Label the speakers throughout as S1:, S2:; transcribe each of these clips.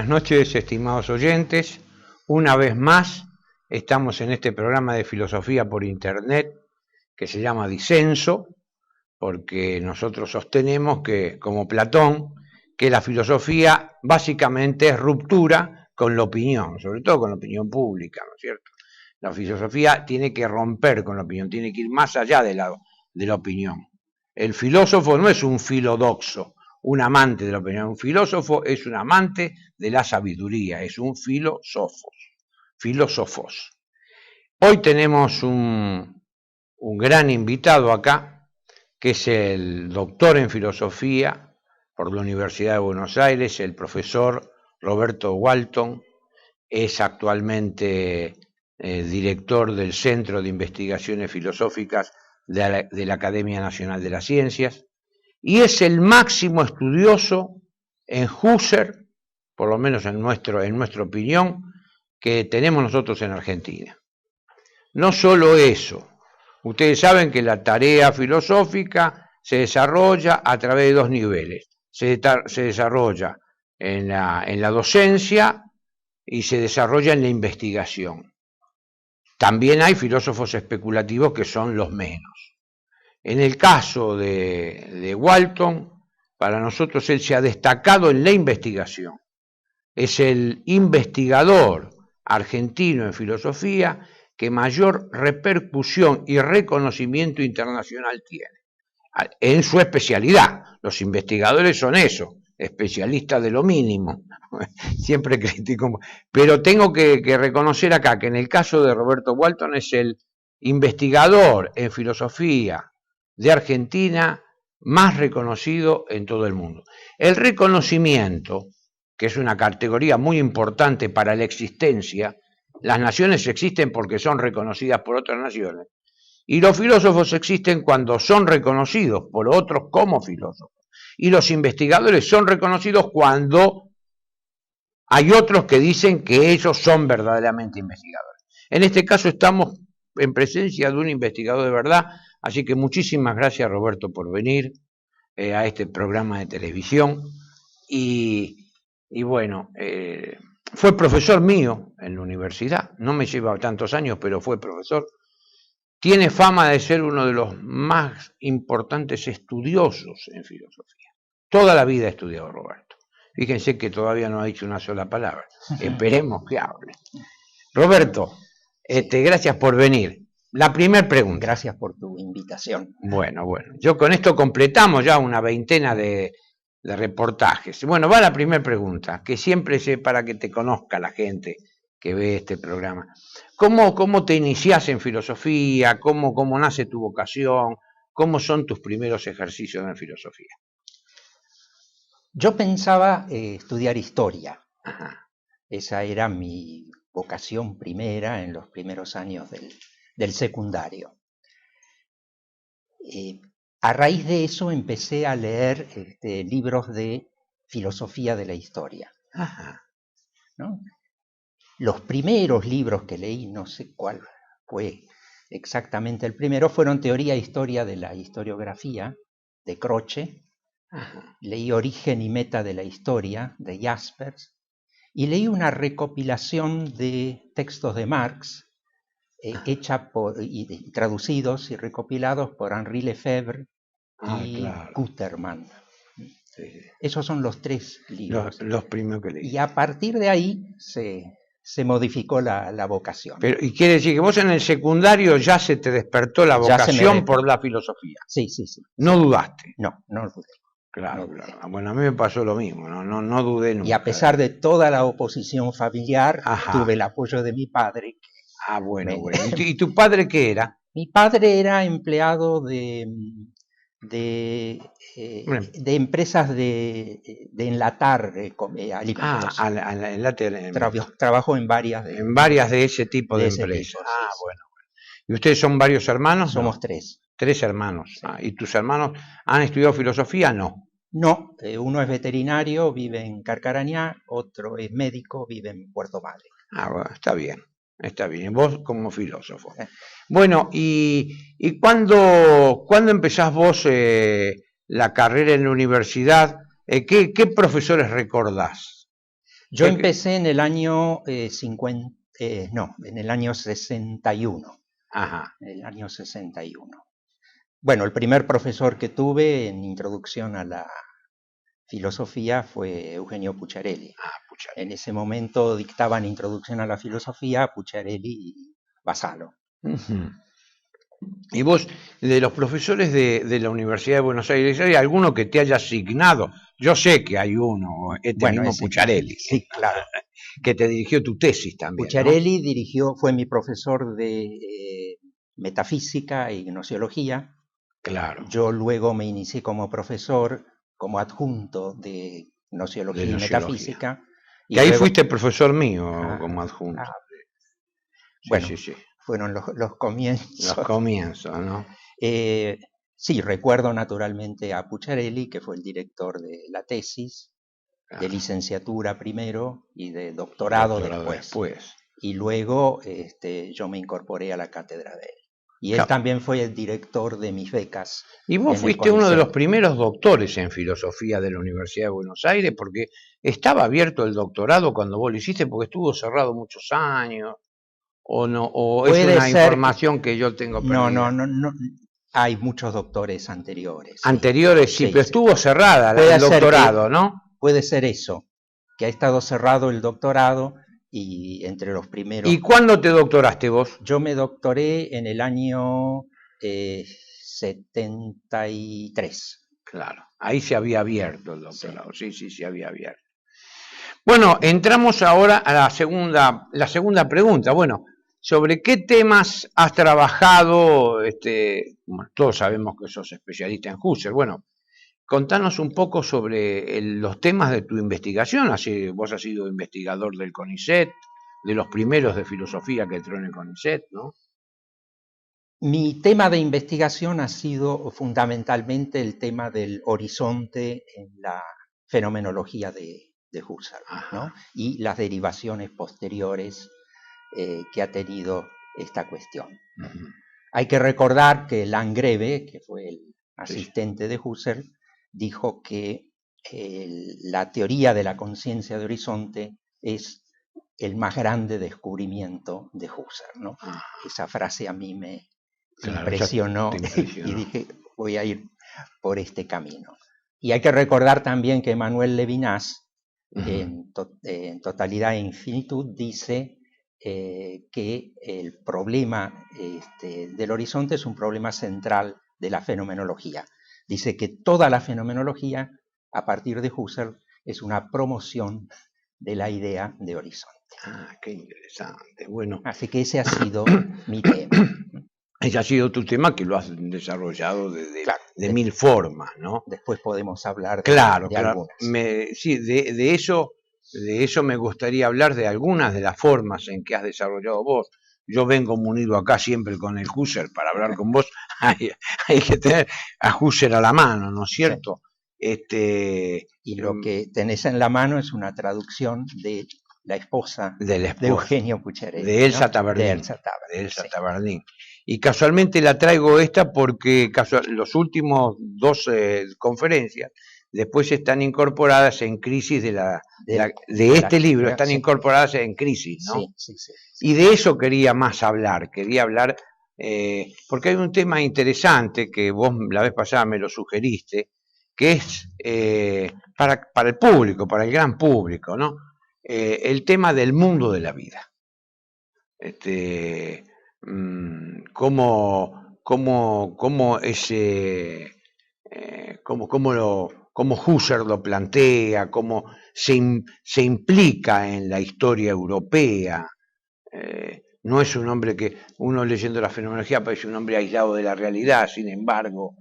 S1: Buenas noches, estimados oyentes. Una vez más estamos en este programa de filosofía por internet que se llama Disenso, porque nosotros sostenemos que, como Platón, que la filosofía básicamente es ruptura con la opinión, sobre todo con la opinión pública, ¿no es cierto? La filosofía tiene que romper con la opinión, tiene que ir más allá de la opinión. El filósofo no es un filodoxo, un amante de la opinión. Un filósofo es un amante de la sabiduría, es un filósofos. Hoy tenemos un gran invitado acá, que es el doctor en filosofía por la Universidad de Buenos Aires, el profesor Roberto Walton. Es actualmente director del Centro de Investigaciones Filosóficas de la Academia Nacional de las Ciencias, y es el máximo estudioso en Husserl, por lo menos en nuestra opinión, que tenemos nosotros en Argentina. No solo eso, ustedes saben que la tarea filosófica se desarrolla a través de dos niveles. Se desarrolla en la docencia y se desarrolla en la investigación. También hay filósofos especulativos que son los menos. En el caso de Walton, para nosotros él se ha destacado en la investigación. Es el investigador argentino en filosofía que mayor repercusión y reconocimiento internacional tiene. En su especialidad, los investigadores son eso, especialistas de lo mínimo. Siempre critico, pero tengo que reconocer acá que en el caso de Roberto Walton es el investigador en filosofía de Argentina más reconocido en todo el mundo. El reconocimiento, que es una categoría muy importante para la existencia, las naciones existen porque son reconocidas por otras naciones, y los filósofos existen cuando son reconocidos por otros como filósofos, y los investigadores son reconocidos cuando hay otros que dicen que ellos son verdaderamente investigadores. En este caso estamos en presencia de un investigador de verdad, así que muchísimas gracias, Roberto, por venir a este programa de televisión. Y bueno, fue profesor mío en la universidad, no me lleva tantos años, pero fue profesor. Tiene fama de ser uno de los más importantes estudiosos en filosofía. Toda la vida ha estudiado Roberto. Fíjense que todavía no ha dicho una sola palabra. Esperemos que hable. Roberto, gracias por venir. La primera pregunta.
S2: Gracias por tu invitación.
S1: Bueno. Yo con esto completamos ya una veintena de reportajes. Bueno, va la primera pregunta, que siempre sé para que te conozca la gente que ve este programa. ¿Cómo te iniciás en filosofía? ¿Cómo nace tu vocación? ¿Cómo son tus primeros ejercicios en filosofía?
S2: Yo pensaba estudiar historia.
S1: Ajá.
S2: Esa era mi vocación primera en los primeros años del secundario. A raíz de eso empecé a leer libros de filosofía de la historia.
S1: Ajá.
S2: ¿No? Los primeros libros que leí, no sé cuál fue exactamente el primero, fueron Teoría e Historia de la Historiografía, de Croce.
S1: Ajá.
S2: Leí Origen y Meta de la Historia, de Jaspers, y leí una recopilación de textos de Marx, hecha y traducidos y recopilados por Henri Lefebvre y
S1: claro.
S2: Guterman.
S1: Sí.
S2: Esos son los tres libros.
S1: Los primeros que leí.
S2: Y a partir de ahí se modificó la vocación.
S1: Y quiere decir que vos en el secundario ya se te despertó la vocación por la filosofía.
S2: Sí.
S1: ¿No dudaste?
S2: No dudé.
S1: Claro. Bueno, a mí me pasó lo mismo, no dudé nunca.
S2: Y a pesar de toda la oposición familiar, tuve el apoyo de mi padre.
S1: Bueno. ¿Y tu padre qué era?
S2: Mi padre era empleado de empresas de enlatar alimentos. Trabajó en varias
S1: de ese tipo de empresas.
S2: Tipo,
S1: bueno. ¿Y ustedes son varios hermanos?
S2: Somos tres.
S1: 3 hermanos.
S2: Sí.
S1: ¿Y tus hermanos han estudiado filosofía? No.
S2: No, uno es veterinario, vive en Carcarañá, otro es médico, vive en Puerto Madre.
S1: Bueno, está bien. Vos como filósofo. Bueno, ¿y cuándo empezás vos la carrera en la universidad? ¿Qué profesores recordás?
S2: Yo empecé en el año 50, no, en el año 61.
S1: Ajá.
S2: En el año 61. Bueno, el primer profesor que tuve en introducción a la filosofía fue Eugenio Pucciarelli.
S1: Pucciarelli.
S2: En ese momento dictaban introducción a la filosofía Pucciarelli y Vassallo.
S1: Y vos, de los profesores de la Universidad de Buenos Aires, ¿hay alguno que te haya asignado? Yo sé que hay uno, mismo Pucciarelli,
S2: sí, claro.
S1: Que te dirigió tu tesis también.
S2: Pucciarelli, ¿no? Fue mi profesor de metafísica y gnosiología.
S1: Claro.
S2: Yo luego me inicié como profesor, como adjunto de gnosiología y metafísica.
S1: Y que ahí luego fuiste profesor mío como adjunto.
S2: Bueno, sí. Fueron los comienzos.
S1: Los comienzos, ¿no?
S2: Sí, recuerdo naturalmente a Pucciarelli, que fue el director de la tesis, de licenciatura primero y de doctorado después. Y luego yo me incorporé a la cátedra de él. Y él también fue el director de mis becas.
S1: Y vos fuiste uno de los primeros doctores en filosofía de la Universidad de Buenos Aires, porque estaba abierto el doctorado cuando vos lo hiciste, porque estuvo cerrado muchos años, o no, o es una información que yo tengo perdida.
S2: No. Hay muchos doctores anteriores.
S1: Anteriores, sí, pero estuvo cerrada el doctorado, ¿no?
S2: Puede ser eso, que ha estado cerrado el doctorado. Y entre los primeros...
S1: ¿Y cuándo te doctoraste vos?
S2: Yo me doctoré en el año 73.
S1: Claro, ahí se había abierto el doctorado, sí, se había abierto. Bueno, entramos ahora a la segunda pregunta. Bueno, ¿sobre qué temas has trabajado? Bueno, todos sabemos que sos especialista en Husserl. Bueno, contanos un poco sobre los temas de tu investigación. Vos has sido investigador del CONICET, de los primeros de filosofía que entró en el CONICET, ¿no?
S2: Mi tema de investigación ha sido fundamentalmente el tema del horizonte en la fenomenología de Husserl, ¿no? Y las derivaciones posteriores que ha tenido esta cuestión. Hay que recordar que Landgreve, que fue el asistente de Husserl, dijo que la teoría de la conciencia de horizonte es el más grande descubrimiento de Husserl, ¿no? Esa frase a mí me impresionó y dije, voy a ir por este camino. Y hay que recordar también que Emmanuel Levinas, en Totalidad e Infinitud, dice que el problema del horizonte es un problema central de la fenomenología. Dice que toda la fenomenología, a partir de Husserl, es una promoción de la idea de horizonte.
S1: Qué interesante. Bueno,
S2: así que ese ha sido mi tema.
S1: Ese ha sido tu tema, que lo has desarrollado de mil formas, ¿no?
S2: Después podemos hablar
S1: de
S2: algunas.
S1: Sí, de eso me gustaría hablar, de algunas de las formas en que has desarrollado vos. Yo vengo munido acá siempre con el Husserl para hablar con vos. Hay que tener a Husserl a la mano, ¿no es cierto? Sí.
S2: Y lo que tenés en la mano es una traducción de la esposa de Eugenio Pucciarelli.
S1: De Elsa Tabardín. Tabardín. Y casualmente la traigo esta porque los últimos 2 conferencias después están incorporadas en Crisis de este libro, están incorporadas en Crisis, ¿no? Sí. Y de eso quería más hablar, porque hay un tema interesante que vos la vez pasada me lo sugeriste, que es para el público, para el gran público, ¿no? El tema del mundo de la vida. Cómo Husserl lo plantea, cómo se implica en la historia europea. No es un hombre que uno leyendo la fenomenología parece un hombre aislado de la realidad, sin embargo.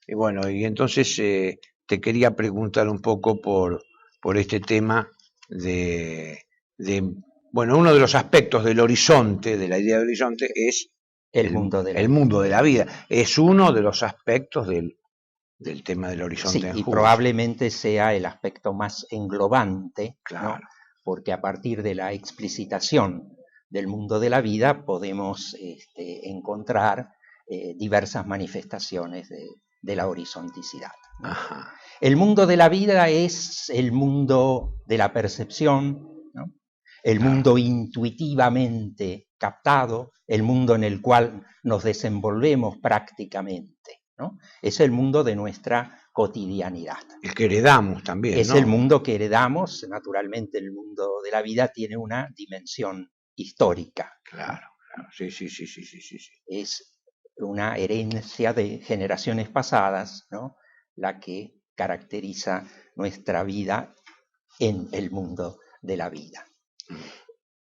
S1: Y entonces te quería preguntar un poco por este tema bueno, uno de los aspectos del horizonte, de la idea de horizonte, es el mundo de la vida. Es uno de los aspectos del tema del horizonte.
S2: Sí, y probablemente sea el aspecto más englobante, ¿no? Porque a partir de la explicitación del mundo de la vida podemos encontrar diversas manifestaciones de la horizonticidad, ¿no? El mundo de la vida es el mundo de la percepción, el mundo intuitivamente captado, el mundo en el cual nos desenvolvemos prácticamente, ¿no? Es el mundo de nuestra cotidianidad.
S1: El que heredamos también,
S2: Es
S1: ¿no?
S2: el mundo que heredamos, naturalmente el mundo de la vida tiene una dimensión histórica.
S1: Claro, claro, sí.
S2: Es una herencia de generaciones pasadas, ¿no? La que caracteriza nuestra vida en el mundo de la vida.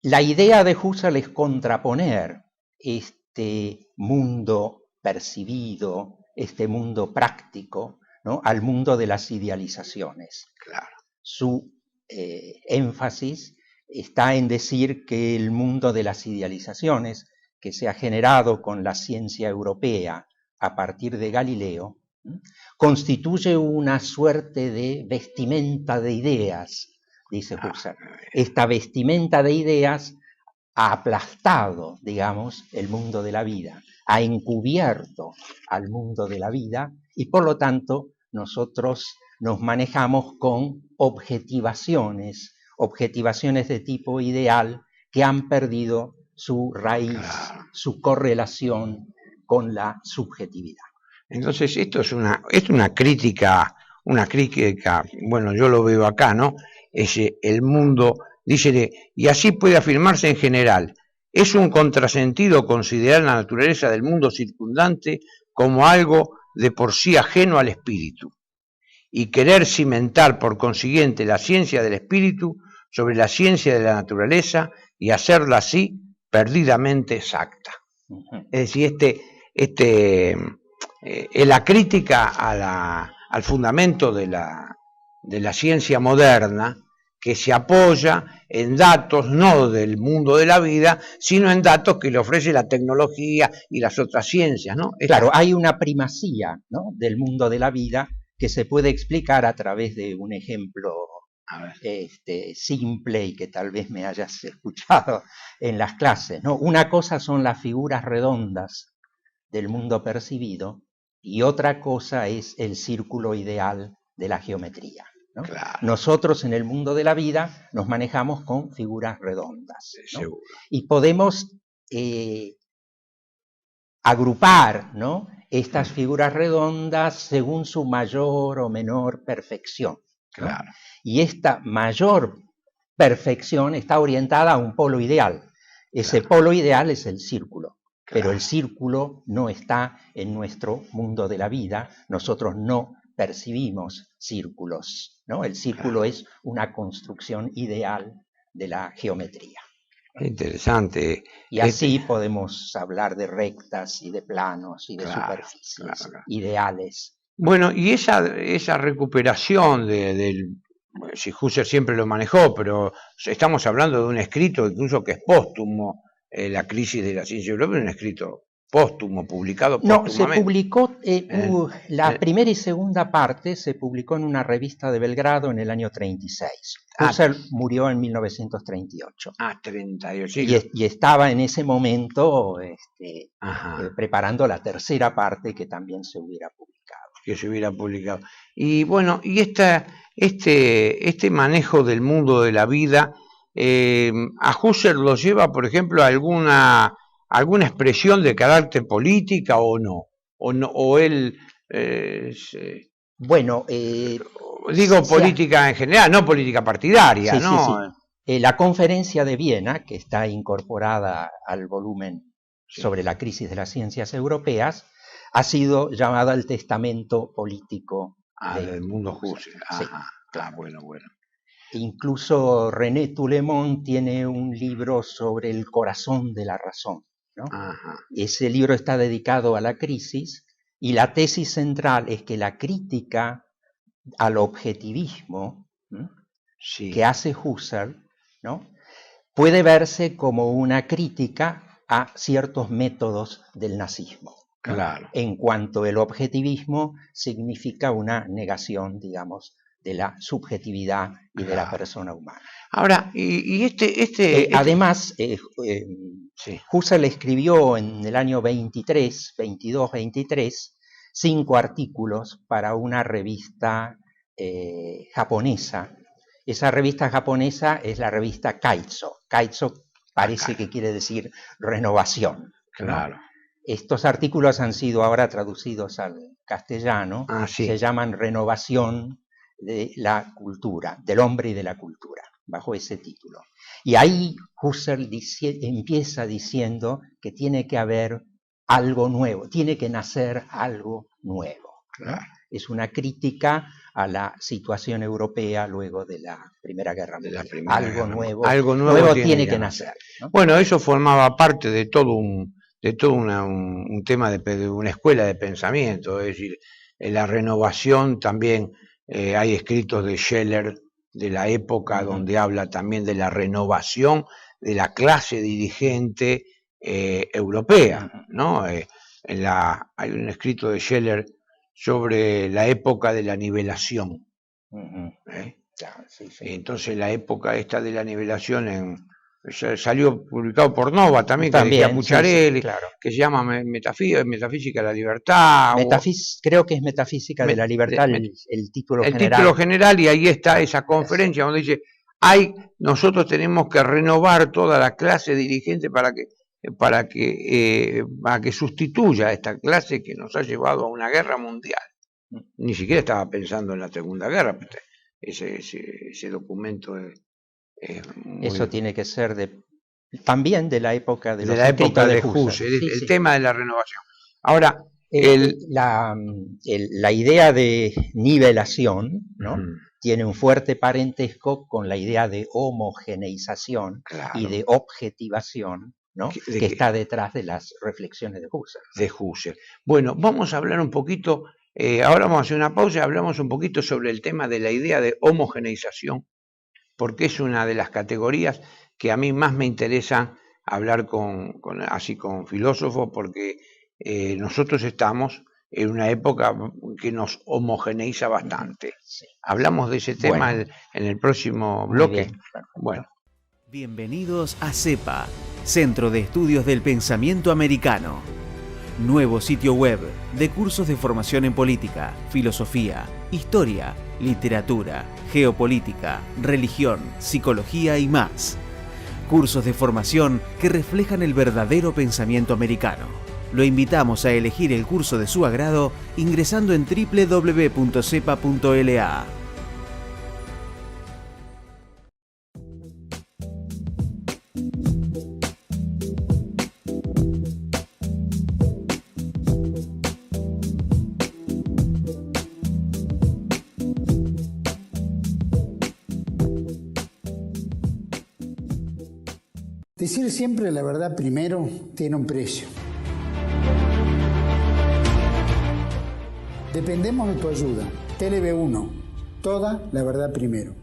S2: La idea de Husserl es contraponer este mundo percibido, este mundo práctico, ¿no? Al mundo de las idealizaciones.
S1: Claro.
S2: Su énfasis está en decir que el mundo de las idealizaciones, que se ha generado con la ciencia europea a partir de Galileo, constituye una suerte de vestimenta de ideas, dice Husserl. Esta vestimenta de ideas ha aplastado, digamos, el mundo de la vida, ha encubierto al mundo de la vida y por lo tanto nosotros nos manejamos con objetivaciones de tipo ideal que han perdido su raíz, su correlación con la subjetividad.
S1: Entonces, esto es una crítica, bueno, yo lo veo acá, ¿no? Es el mundo, dice, y así puede afirmarse en general, es un contrasentido considerar la naturaleza del mundo circundante como algo de por sí ajeno al espíritu, y querer cimentar por consiguiente la ciencia del espíritu sobre la ciencia de la naturaleza y hacerla así perdidamente exacta. Es decir, la crítica al fundamento de la ciencia moderna, que se apoya en datos no del mundo de la vida, sino en datos que le ofrece la tecnología y las otras ciencias, ¿no?
S2: Claro, hay una primacía, ¿no?, del mundo de la vida que se puede explicar a través de un ejemplo simple y que tal vez me hayas escuchado en las clases, ¿no? Una cosa son las figuras redondas del mundo percibido y otra cosa es el círculo ideal de la geometría, ¿no?
S1: Claro.
S2: Nosotros en el mundo de la vida nos manejamos con figuras redondas, ¿no?
S1: Seguro.
S2: Y podemos agrupar, ¿no?, estas figuras redondas según su mayor o menor perfección, ¿no?
S1: Claro.
S2: Y esta mayor perfección está orientada a un polo ideal. Ese polo ideal es el círculo, pero el círculo no está en nuestro mundo de la vida. Nosotros no percibimos círculos, ¿no? El círculo es una construcción ideal de la geometría.
S1: Interesante.
S2: Y así podemos hablar de rectas y de planos y de superficies ideales.
S1: Bueno, y esa recuperación si Husserl siempre lo manejó, pero estamos hablando de un escrito incluso que es póstumo, La crisis de la ciencia europea, un escrito póstumo, publicado póstumamente.
S2: No, se publicó, la primera y segunda parte se publicó en una revista de Belgrado en el año 36. Husserl murió en 1938.
S1: 38. Sí.
S2: Y estaba en ese momento preparando la tercera parte que también se hubiera publicado.
S1: Y bueno, y este manejo del mundo de la vida, a Husserl lo lleva, por ejemplo, a alguna expresión de carácter política o no, o él
S2: bueno,
S1: digo política en general, no política partidaria,
S2: sí,
S1: ¿no?
S2: Sí. La conferencia de Viena, que está incorporada al volumen sobre la crisis de las ciencias europeas, ha sido llamada el testamento político
S1: del mundo Husserl.
S2: Sí,
S1: claro. Bueno.
S2: Incluso René Toulemont tiene un libro sobre el corazón de la razón, ¿no? Ese libro está dedicado a la crisis y la tesis central es que la crítica al objetivismo que hace Husserl, ¿no?, puede verse como una crítica a ciertos métodos del nazismo.
S1: Claro.
S2: En cuanto el objetivismo significa una negación, digamos, de la subjetividad y de la persona humana.
S1: Ahora,
S2: además, Husserl escribió en el año 23, 5 artículos para una revista japonesa Esa revista japonesa es la revista Kaizo. Kaizo parece que quiere decir renovación.
S1: Claro.
S2: ¿No? Estos artículos han sido ahora traducidos al castellano.
S1: Sí.
S2: Se llaman Renovación de la cultura, del hombre y de la cultura, bajo ese título. Y ahí Husserl empieza diciendo que tiene que haber algo nuevo, tiene que nacer algo nuevo.
S1: Claro.
S2: Es una crítica a la situación europea luego de la Primera Guerra Mundial. Algo nuevo tiene que nacer, ¿no?
S1: Bueno, eso formaba parte de todo un tema de una escuela de pensamiento, es decir, en la renovación también hay escritos de Scheler de la época donde habla también de la renovación de la clase dirigente europea, ¿no? Hay un escrito de Scheler sobre la época de la nivelación.
S2: Sí.
S1: Entonces la época esta de la nivelación salió publicado por Nova también, que decía Pucciarelli, claro, que se llama Metafísica de la Libertad.
S2: Creo que es Metafísica de la Libertad el título general.
S1: El título general, y ahí está esa conferencia donde dice, nosotros tenemos que renovar toda la clase dirigente para que sustituya a esta clase que nos ha llevado a una guerra mundial. Ni siquiera estaba pensando en la Segunda Guerra. Ese documento
S2: eso tiene que ser también de la época de
S1: la época de Husserl, el tema de la renovación. Ahora,
S2: la idea de nivelación, ¿no? Tiene un fuerte parentesco con la idea de homogeneización, claro, y de objetivación, ¿no? que está detrás de las reflexiones de Husserl.
S1: De Husserl. Bueno, vamos a hablar un poquito, ahora vamos a hacer una pausa y hablamos un poquito sobre el tema de la idea de homogeneización, porque es una de las categorías que a mí más me interesa hablar con filósofos, porque nosotros estamos en una época que nos homogeneiza bastante. Sí. Hablamos de ese tema en el próximo bloque. Bueno.
S3: Bienvenidos a CEPA, Centro de Estudios del Pensamiento Americano. Nuevo sitio web de cursos de formación en política, filosofía, historia, literatura, geopolítica, religión, psicología y más. Cursos de formación que reflejan el verdadero pensamiento americano. Lo invitamos a elegir el curso de su agrado ingresando en www.cepa.la.
S4: Decir siempre la verdad primero tiene un precio. Dependemos de tu ayuda. TLB1, toda la verdad primero.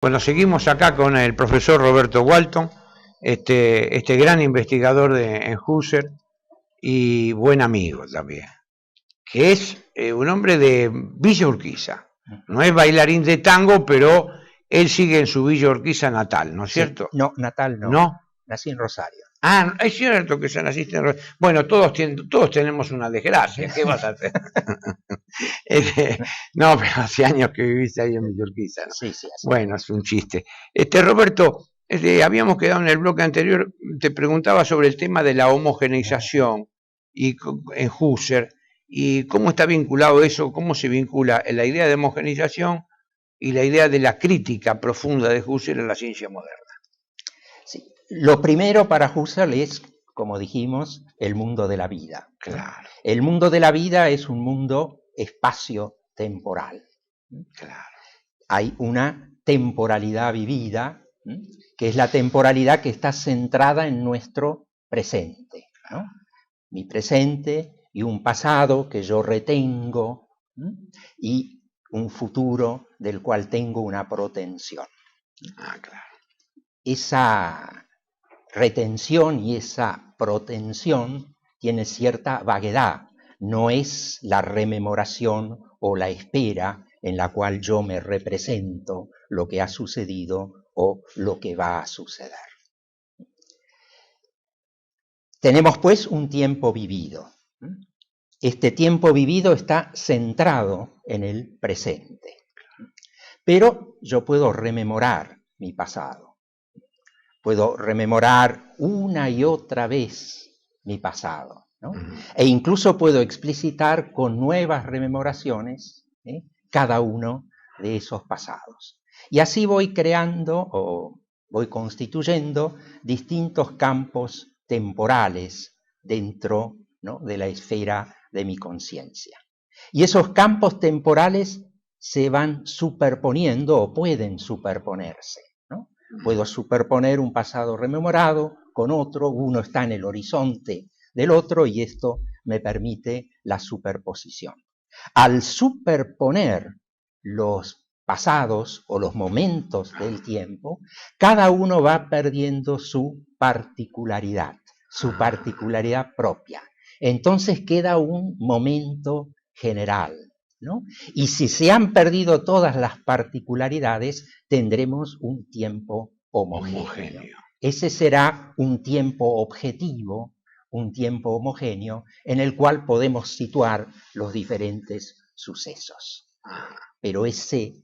S1: Bueno, seguimos acá con el profesor Roberto Walton, este gran investigador en Husserl y buen amigo también, que es un hombre de Villa Urquiza. No es bailarín de tango, pero él sigue en su Villa Urquiza natal, ¿no es cierto?
S2: No, natal no.
S1: ¿No?
S2: Nací en Rosario.
S1: Es cierto que se naciste en Rosario. Bueno, todos tenemos una desgracia, ¿qué vas a hacer? No, pero hace años que viviste ahí en Villa Urquiza, ¿no?
S2: Sí.
S1: Bueno, es un chiste. Roberto, habíamos quedado en el bloque anterior, te preguntaba sobre el tema de la homogeneización y en Husserl. ¿Y cómo está vinculado eso? ¿Cómo se vincula la idea de homogeneización y la idea de la crítica profunda de Husserl en la ciencia moderna?
S2: Sí. Lo primero para Husserl es, como dijimos, el mundo de la vida.
S1: Claro.
S2: El mundo de la vida es un mundo espacio-temporal.
S1: Claro.
S2: Hay una temporalidad vivida, que es la temporalidad que está centrada en nuestro presente, ¿no? Mi presente y un pasado que yo retengo, y un futuro del cual tengo una protensión.
S1: Claro.
S2: Esa retención y esa protensión tiene cierta vaguedad, no es la rememoración o la espera en la cual yo me represento lo que ha sucedido o lo que va a suceder. Tenemos pues un tiempo vivido. Este tiempo vivido está centrado en el presente. Pero yo puedo rememorar mi pasado. Puedo rememorar una y otra vez mi pasado, ¿no? E incluso puedo explicitar con nuevas rememoraciones cada uno de esos pasados. Y así voy creando o voy constituyendo distintos campos temporales dentro, ¿no?, de la esfera de mi conciencia. Y esos campos temporales se van superponiendo o pueden superponerse, ¿no? Puedo superponer un pasado rememorado con otro, uno está en el horizonte del otro y esto me permite la superposición. Al superponer los pasados o los momentos del tiempo, cada uno va perdiendo su particularidad propia. Entonces queda un momento general, ¿no? Y si se han perdido todas las particularidades, tendremos un tiempo homogéneo. Ese será un tiempo objetivo, un tiempo homogéneo, en el cual podemos situar los diferentes sucesos. Pero ese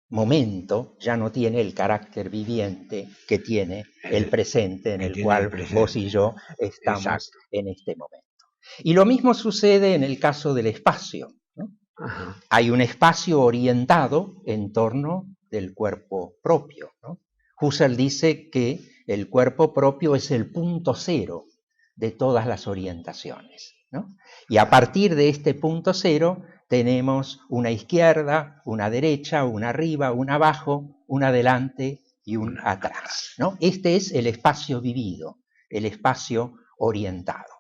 S2: momento ya no tiene el carácter viviente que tiene el presente en el cual vos y yo estamos en este momento. Y lo mismo sucede en el caso del espacio, ¿no? Hay un espacio orientado en torno del cuerpo propio, ¿no? Husserl dice que el cuerpo propio es el punto cero de todas las orientaciones, ¿no? Y a partir de este punto cero tenemos una izquierda, una derecha, una arriba, una abajo, un adelante y un atrás, ¿no? Este es el espacio vivido, el espacio orientado.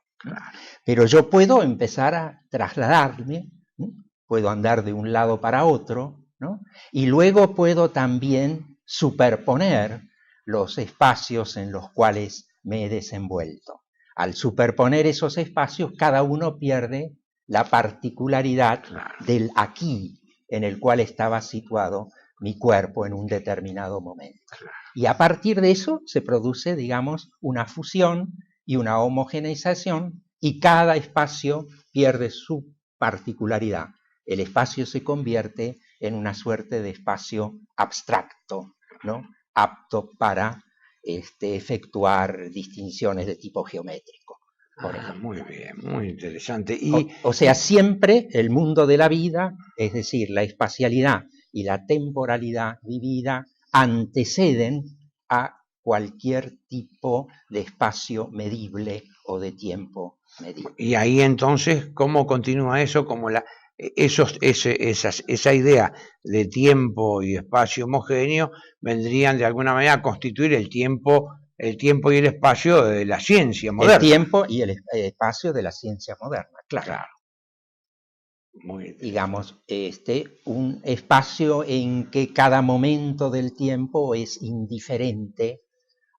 S2: Pero yo puedo empezar a trasladarme, ¿no? Puedo andar de un lado para otro, ¿no? Y luego puedo también superponer los espacios en los cuales me he desenvuelto. Al superponer esos espacios, cada uno pierde la particularidad del aquí en el cual estaba situado mi cuerpo en un determinado momento. Y a partir de eso se produce, digamos, una fusión y una homogeneización, y cada espacio pierde su particularidad. El espacio se convierte en una suerte de espacio abstracto, ¿no?, apto para efectuar distinciones de tipo geométrico.
S1: Muy bien, muy interesante.
S2: O sea, siempre el mundo de la vida, es decir, la espacialidad y la temporalidad vivida, anteceden a cualquier tipo de espacio medible o de tiempo medible.
S1: Y ahí entonces, ¿cómo continúa eso? Como esa idea de tiempo y espacio homogéneo vendrían de alguna manera a constituir el tiempo y el espacio de la ciencia moderna.
S2: El tiempo y el espacio de la ciencia moderna, claro.
S1: Muy bien.
S2: Digamos, un espacio en que cada momento del tiempo es indiferente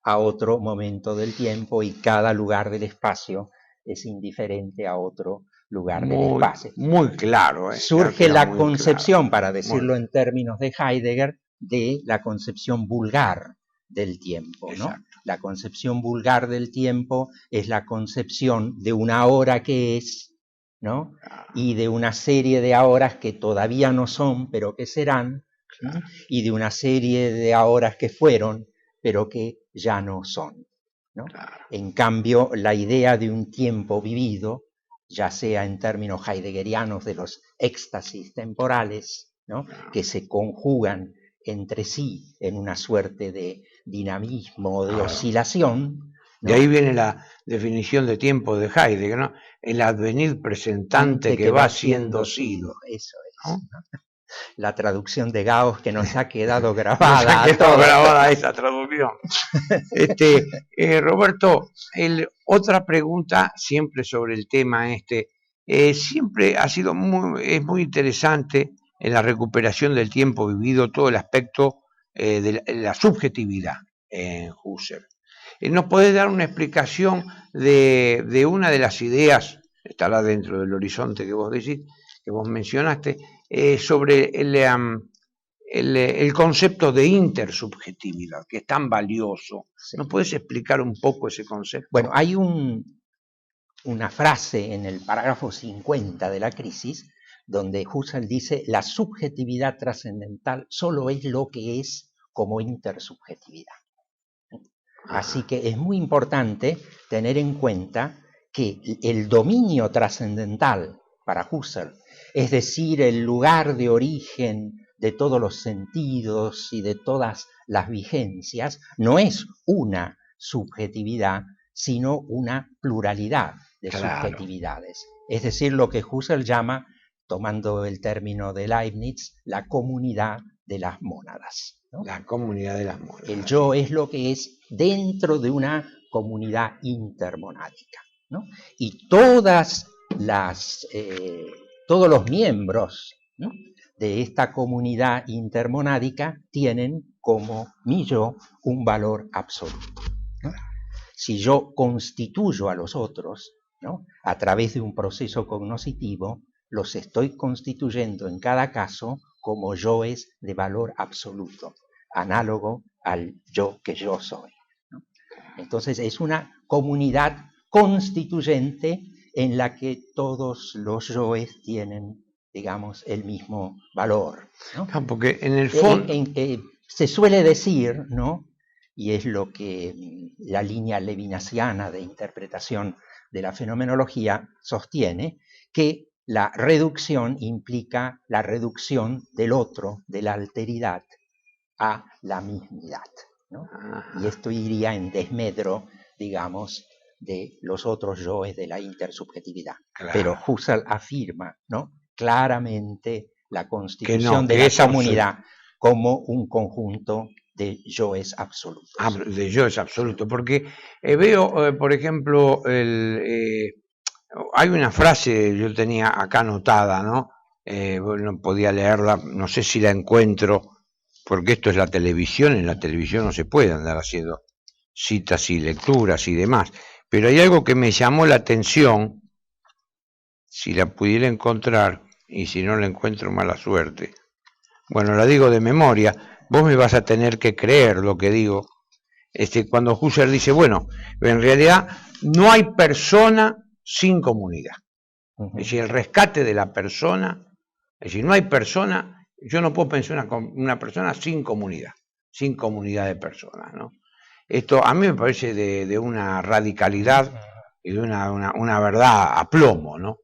S2: a otro momento del tiempo y cada lugar del espacio es indiferente a otro lugar del espacio.
S1: Muy claro.
S2: Surge la concepción, para decirlo en términos de Heidegger, de la concepción vulgar del tiempo, ¿no? La concepción vulgar del tiempo es la concepción de una hora que es, ¿no?, y de una serie de horas que todavía no son, pero que serán, ¿no?, y de una serie de horas que fueron, pero que ya no son, ¿no? En cambio, la idea de un tiempo vivido, ya sea en términos heideggerianos de los éxtasis temporales, ¿no?, que se conjugan entre sí en una suerte de dinamismo, de oscilación, ¿no?
S1: De ahí viene la definición de tiempo de Heidegger, ¿no? El advenir presentante que va siendo sido.
S2: Eso es, ¿no? La traducción de Gauss que nos ha quedado grabada.
S1: Nos ha quedado grabada esa traducción. Roberto, otra pregunta siempre sobre el tema siempre ha sido es muy interesante en la recuperación del tiempo vivido todo el aspecto de la subjetividad en Husserl. ¿Nos podés dar una explicación de una de las ideas, estará dentro del horizonte que vos decís, que vos mencionaste, sobre el concepto de intersubjetividad, que es tan valioso?
S2: Sí.
S1: ¿Nos podés explicar un poco ese concepto?
S2: Bueno, hay un una frase en el parágrafo 50 de la crisis, donde Husserl dice: la subjetividad trascendental solo es lo que es como intersubjetividad. Así que es muy importante tener en cuenta que el dominio trascendental para Husserl, es decir, el lugar de origen de todos los sentidos y de todas las vigencias, no es una subjetividad, sino una pluralidad de subjetividades. Es decir, lo que Husserl llama, tomando el término de Leibniz, la comunidad de las mónadas, ¿no?
S1: La comunidad de las mónadas.
S2: El yo es lo que es dentro de una comunidad intermonádica, ¿no? Y todos los miembros, ¿no?, de esta comunidad intermonádica tienen como mi yo un valor absoluto, ¿no? Si yo constituyo a los otros, ¿no?, a través de un proceso cognoscitivo, los estoy constituyendo en cada caso como yoes de valor absoluto, análogo al yo que yo soy, ¿no? Entonces es una comunidad constituyente en la que todos los yoes tienen, digamos, el mismo valor, ¿no?
S1: Porque en el fondo
S2: se suele decir, ¿no?, y es lo que la línea levinasiana de interpretación de la fenomenología sostiene, que la reducción implica la reducción del otro, de la alteridad, a la mismidad, ¿no? Y esto iría en desmedro, digamos, de los otros yoes de la intersubjetividad. Claro. Pero Husserl afirma, ¿no?, claramente la constitución de la comunidad como un conjunto de yoes absolutos.
S1: De yoes absolutos, porque veo, por ejemplo, hay una frase, yo tenía acá anotada, ¿no? No podía leerla, no sé si la encuentro, porque esto es la televisión, en la televisión no se puede andar haciendo citas y lecturas y demás, pero hay algo que me llamó la atención, si la pudiera encontrar, y si no la encuentro, mala suerte. Bueno, la digo de memoria, vos me vas a tener que creer lo que digo. Cuando Husserl dice, bueno, en realidad no hay persona sin comunidad. Es decir, el rescate de la persona, es decir, no hay persona, yo no puedo pensar una persona sin comunidad de personas, ¿no? Esto a mí me parece de una radicalidad y de una verdad a plomo, ¿no?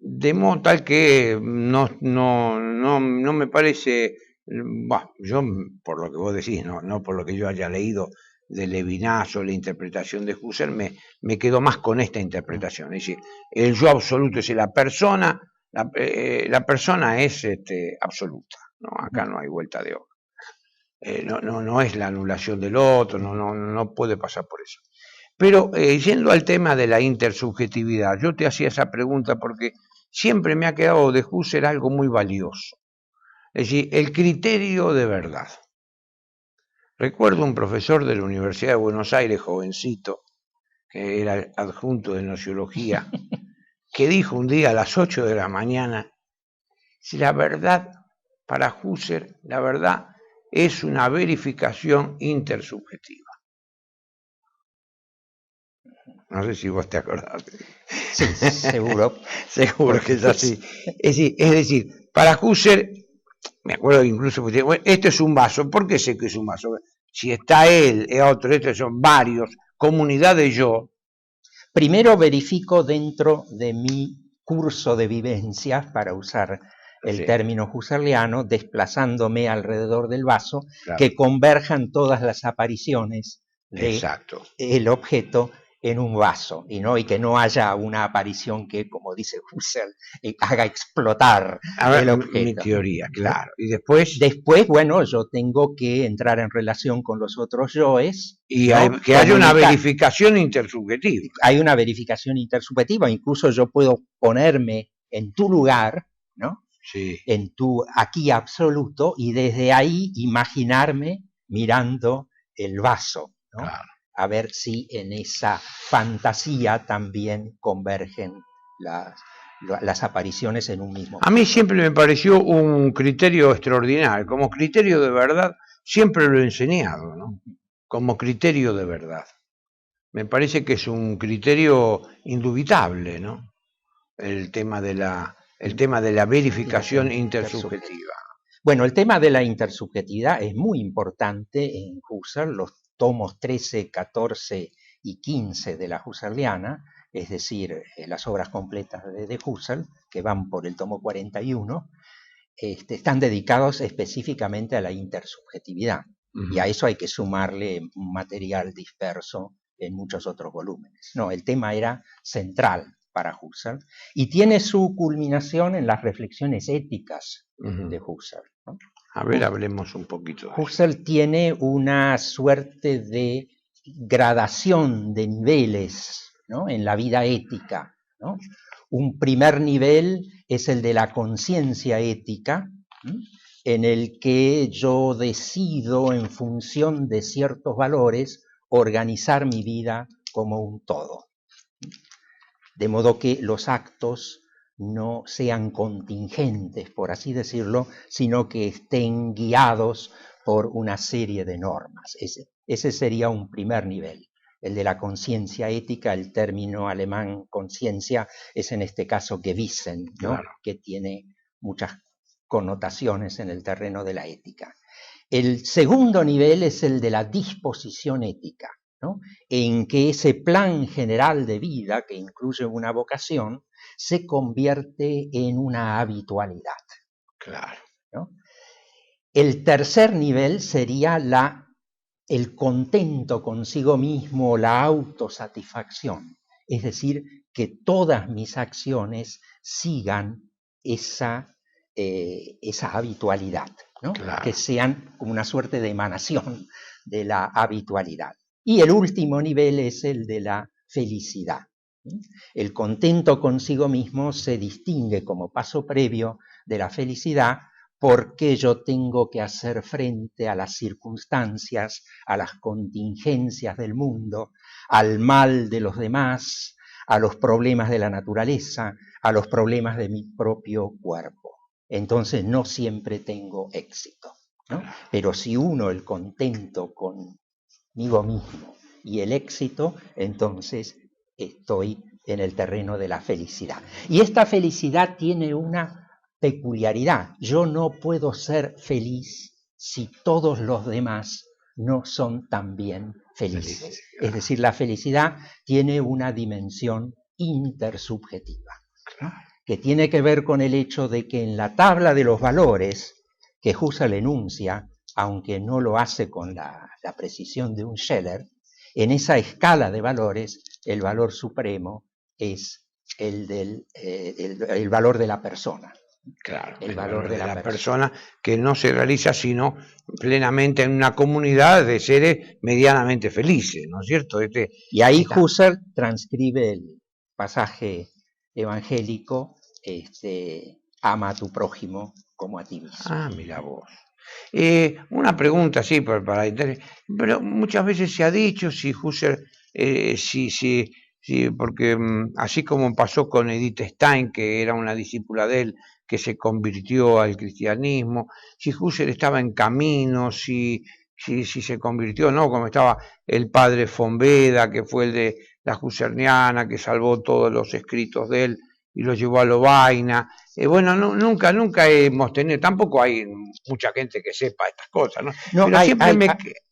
S1: De modo tal que no me parece, bueno, yo por lo que vos decís, no por lo que yo haya leído de Levinas o la interpretación de Husserl, me quedo más con esta interpretación. Es decir, el yo absoluto es la persona, la persona es absoluta, ¿no? Acá no hay vuelta de hoja. No es la anulación del otro, no puede pasar por eso. Pero yendo al tema de la intersubjetividad, yo te hacía esa pregunta porque siempre me ha quedado de Husserl algo muy valioso. Es decir, el criterio de verdad. Recuerdo un profesor de la Universidad de Buenos Aires, jovencito, que era adjunto de Nociología, que dijo un día a las 8 de la mañana, si la verdad, para Husserl, la verdad es una verificación intersubjetiva. No sé si vos te acordás.
S2: Sí, seguro.
S1: Seguro que es así. Es decir, para Husserl, me acuerdo incluso, bueno, esto es un vaso. ¿Por qué sé que es un vaso? Si está él, otro, estos son varios, comunidad de yo.
S2: Primero verifico dentro de mi curso de vivencias, para usar el término husserliano, desplazándome alrededor del vaso, claro, que converjan todas las apariciones del objeto en un vaso, y que no haya una aparición que, como dice Husserl, haga explotar el objeto.
S1: Mi teoría, claro. Y después,
S2: bueno, yo tengo que entrar en relación con los otros yoes.
S1: Y que haya una verificación intersubjetiva.
S2: Hay una verificación intersubjetiva, incluso yo puedo ponerme en tu lugar, ¿no?
S1: Sí.
S2: En tu aquí absoluto, y desde ahí imaginarme mirando el vaso, ¿no? Claro. A ver si en esa fantasía también convergen las apariciones en un mismo.
S1: A mí siempre me pareció un criterio extraordinario, como criterio de verdad, siempre lo he enseñado, ¿no? Como criterio de verdad. me parece que es un criterio indubitable, ¿no? El tema de la verificación intersubjetiva.
S2: Bueno, el tema de la intersubjetividad es muy importante en Husserl, los tomos 13, 14 y 15 de la Husserliana, es decir, las obras completas de Husserl, que van por el tomo 41, están dedicados específicamente a la intersubjetividad. Y a eso hay que sumarle un material disperso en muchos otros volúmenes. No, el tema era central para Husserl y tiene su culminación en las reflexiones éticas de Husserl, ¿no?
S1: A ver, hablemos un poquito de eso.
S2: Husserl tiene una suerte de gradación de niveles, ¿no?, en la vida ética, ¿no? Un primer nivel es el de la conciencia ética, ¿sí?, en el que yo decido en función de ciertos valores organizar mi vida como un todo. De modo que los actos no sean contingentes, por así decirlo, sino que estén guiados por una serie de normas. Ese sería un primer nivel, el de la conciencia ética. El término alemán conciencia es en este caso Gewissen, ¿no?, claro, que tiene muchas connotaciones en el terreno de la ética. El segundo nivel es el de la disposición ética, ¿no?, en que ese plan general de vida, que incluye una vocación, se convierte en una habitualidad.
S1: Claro.
S2: ¿No? El tercer nivel sería el contento consigo mismo, la autosatisfacción, es decir, que todas mis acciones sigan esa habitualidad, ¿no? Claro. Que sean como una suerte de emanación de la habitualidad. Y el último nivel es el de la felicidad. El contento consigo mismo se distingue como paso previo de la felicidad porque yo tengo que hacer frente a las circunstancias, a las contingencias del mundo, al mal de los demás, a los problemas de la naturaleza, a los problemas de mi propio cuerpo. Entonces no siempre tengo éxito, ¿no? Pero si uno el contento conmigo mismo y el éxito, entonces estoy en el terreno de la felicidad. Y esta felicidad tiene una peculiaridad. Yo no puedo ser feliz si todos los demás no son también felices. Es decir, la felicidad tiene una dimensión intersubjetiva, ¿no?, que tiene que ver con el hecho de que en la tabla de los valores que Husserl enuncia, aunque no lo hace con la precisión de un Scheler, en esa escala de valores, el valor supremo es el valor de la persona.
S1: Claro, el valor de la persona, que no se realiza sino plenamente en una comunidad de seres medianamente felices, ¿no es cierto?
S2: Y ahí Husserl transcribe el pasaje evangélico, ama a tu prójimo como a ti mismo.
S1: Ah, mira vos. Una pregunta, sí, pero muchas veces se ha dicho si Husserl, porque así como pasó con Edith Stein, que era una discípula de él, que se convirtió al cristianismo, si Husserl estaba en camino, si se convirtió, ¿no? Como estaba el padre von Beda, que fue el de la Husserliana, que salvó todos los escritos de él y los llevó a Lovaina. Bueno, nunca hemos tenido, tampoco hay mucha gente que sepa estas cosas, ¿no?
S2: No, pero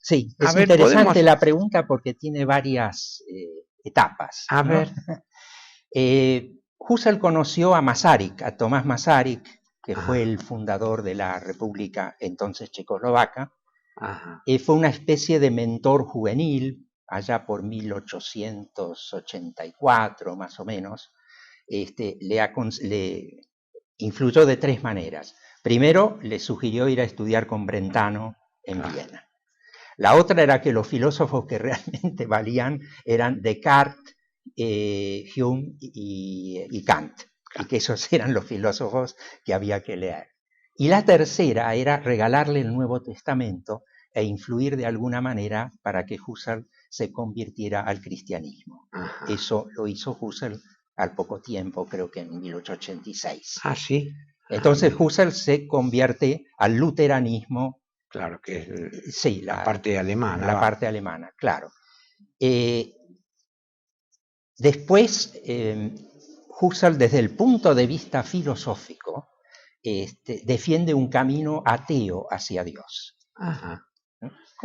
S2: sí, es interesante la pregunta porque tiene varias etapas.
S1: A
S2: ¿no?
S1: ver.
S2: Husserl conoció a Masaryk, a Tomás Masaryk, que fue el fundador de la República entonces checoslovaca. Fue una especie de mentor juvenil, allá por 1884 más o menos. Le influyó de tres maneras. Primero, le sugirió ir a estudiar con Brentano en Viena. La otra era que los filósofos que realmente valían eran Descartes, Hume y Kant, y que esos eran los filósofos que había que leer. Y la tercera era regalarle el Nuevo Testamento e influir de alguna manera para que Husserl se convirtiera al cristianismo. Eso lo hizo Husserl al poco tiempo, creo que en 1886.
S1: Ah, sí.
S2: Entonces Husserl se convierte al luteranismo.
S1: Claro, que es
S2: sí,
S1: la parte alemana.
S2: La parte alemana, claro. Después, Husserl, desde el punto de vista filosófico, defiende un camino ateo hacia Dios.
S1: Ajá.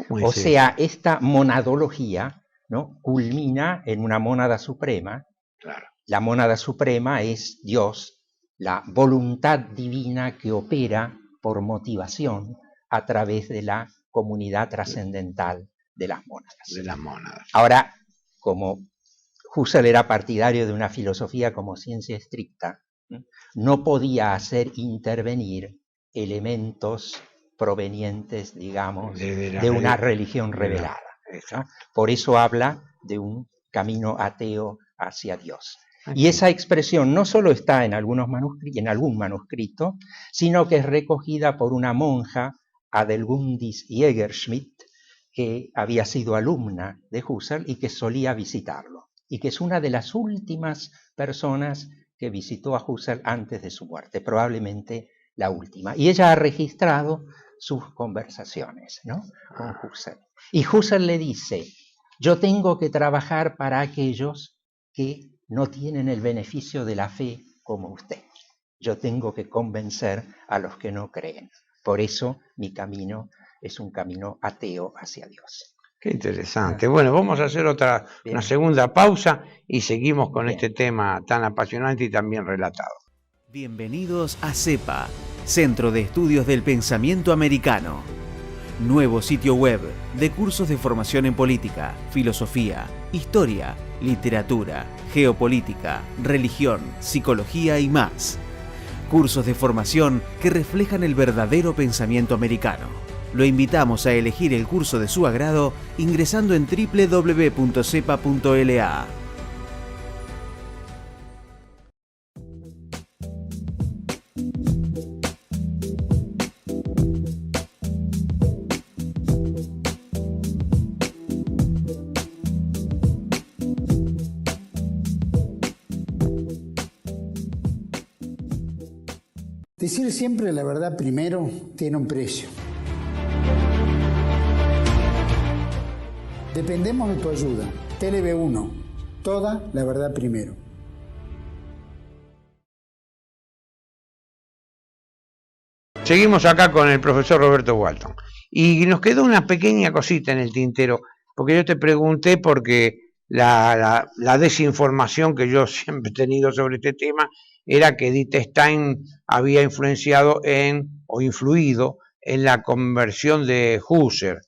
S2: O sea, esta monadología, ¿no?, culmina en una mónada suprema.
S1: Claro.
S2: La mónada suprema es Dios, la voluntad divina que opera por motivación a través de la comunidad trascendental de las mónadas. Ahora, como Husserl era partidario de una filosofía como ciencia estricta, no podía hacer intervenir elementos provenientes, digamos, de una religión revelada, ¿no? Por eso habla de un camino ateo hacia Dios. Y esa expresión no solo está en algún manuscrito, sino que es recogida por una monja, Adelgundis Jägerschmidt, que había sido alumna de Husserl y que solía visitarlo, y que es una de las últimas personas que visitó a Husserl antes de su muerte, probablemente la última. Y ella ha registrado sus conversaciones, ¿no?, con Husserl. Y Husserl le dice: yo tengo que trabajar para aquellos que no tienen el beneficio de la fe como usted. Yo tengo que convencer a los que no creen. Por eso mi camino es un camino ateo hacia Dios.
S1: Qué interesante. Bueno, vamos a hacer una segunda pausa y seguimos con este tema tan apasionante y tan bien relatado.
S3: Bienvenidos a CEPA, Centro de Estudios del Pensamiento Americano. Nuevo sitio web de cursos de formación en política, filosofía, historia, literatura, geopolítica, religión, psicología y más. Cursos de formación que reflejan el verdadero pensamiento americano. Lo invitamos a elegir el curso de su agrado ingresando en www.cepa.la.
S4: Decir siempre la verdad primero tiene un precio. Dependemos de tu ayuda. TLB1. Toda la verdad primero.
S1: Seguimos acá con el profesor Roberto Walton. Y nos quedó una pequeña cosita en el tintero, porque yo te pregunté porque la desinformación que yo siempre he tenido sobre este tema era que Edith Stein había influenciado o influido en la conversión de Husserl.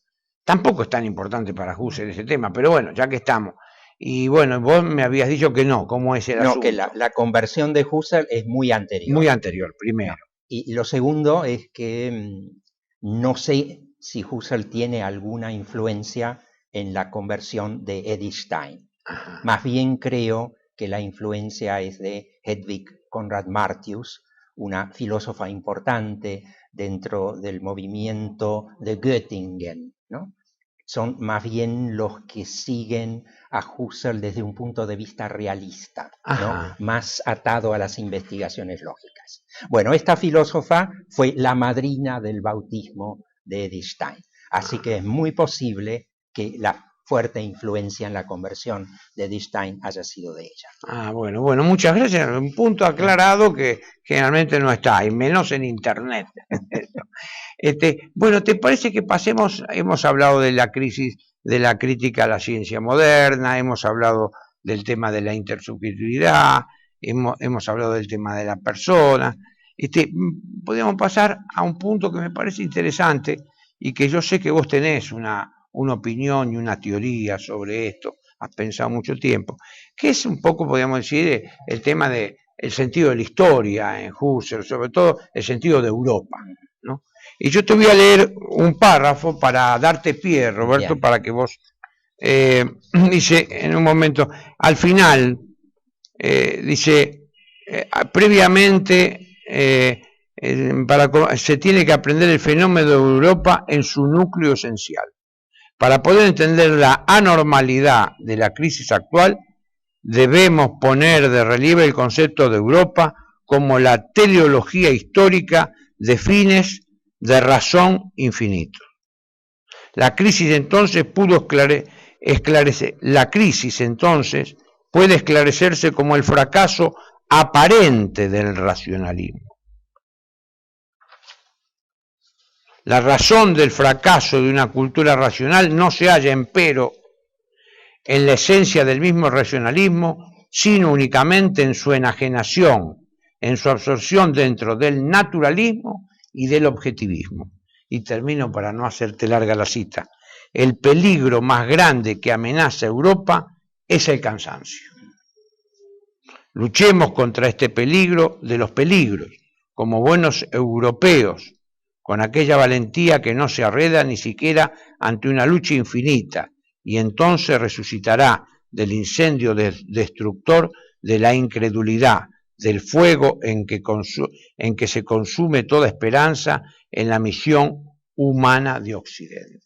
S1: Tampoco es tan importante para Husserl ese tema, pero bueno, ya que estamos. Y bueno, vos me habías dicho que no, ¿cómo es el asunto?
S2: No, que la conversión de Husserl es muy anterior.
S1: Muy anterior, primero.
S2: Y lo segundo es que no sé si Husserl tiene alguna influencia en la conversión de Edith Stein.
S1: Ajá.
S2: Más bien creo que la influencia es de Hedwig Conrad Martius, una filósofa importante dentro del movimiento de Göttingen, ¿no? Son más bien los que siguen a Husserl desde un punto de vista realista, ¿no?, más atado a las investigaciones lógicas. Bueno, esta filósofa fue la madrina del bautismo de Edith Stein, así que es muy posible que la fuerte influencia en la conversión de Edith Stein haya sido de ella.
S1: Bueno, muchas gracias. Un punto aclarado que generalmente no está, y menos en internet. Bueno, ¿te parece que pasemos? Hemos hablado de la crisis, de la crítica a la ciencia moderna, hemos hablado del tema de la intersubjetividad, hemos hablado del tema de la persona. Podríamos pasar a un punto que me parece interesante y que yo sé que vos tenés una opinión y una teoría sobre esto, has pensado mucho tiempo, que es un poco, podríamos decir, el tema del sentido de la historia en Husserl, sobre todo el sentido de Europa, ¿no? Y yo te voy a leer un párrafo para darte pie, Roberto, bien, para que vos, dice en un momento, al final, dice, previamente, se tiene que aprender el fenómeno de Europa en su núcleo esencial. Para poder entender la anormalidad de la crisis actual, debemos poner de relieve el concepto de Europa como la teleología histórica de fines de razón infinito. La crisis entonces puede esclarecerse como el fracaso aparente del racionalismo. La razón del fracaso de una cultura racional no se halla, empero, en la esencia del mismo racionalismo, sino únicamente en su enajenación, en su absorción dentro del naturalismo y del objetivismo. Y termino para no hacerte larga la cita. El peligro más grande que amenaza a Europa es el cansancio. Luchemos contra este peligro de los peligros, como buenos europeos, con aquella valentía que no se arreda ni siquiera ante una lucha infinita, y entonces resucitará del incendio destructor de la incredulidad, del fuego en que se consume toda esperanza en la misión humana de Occidente.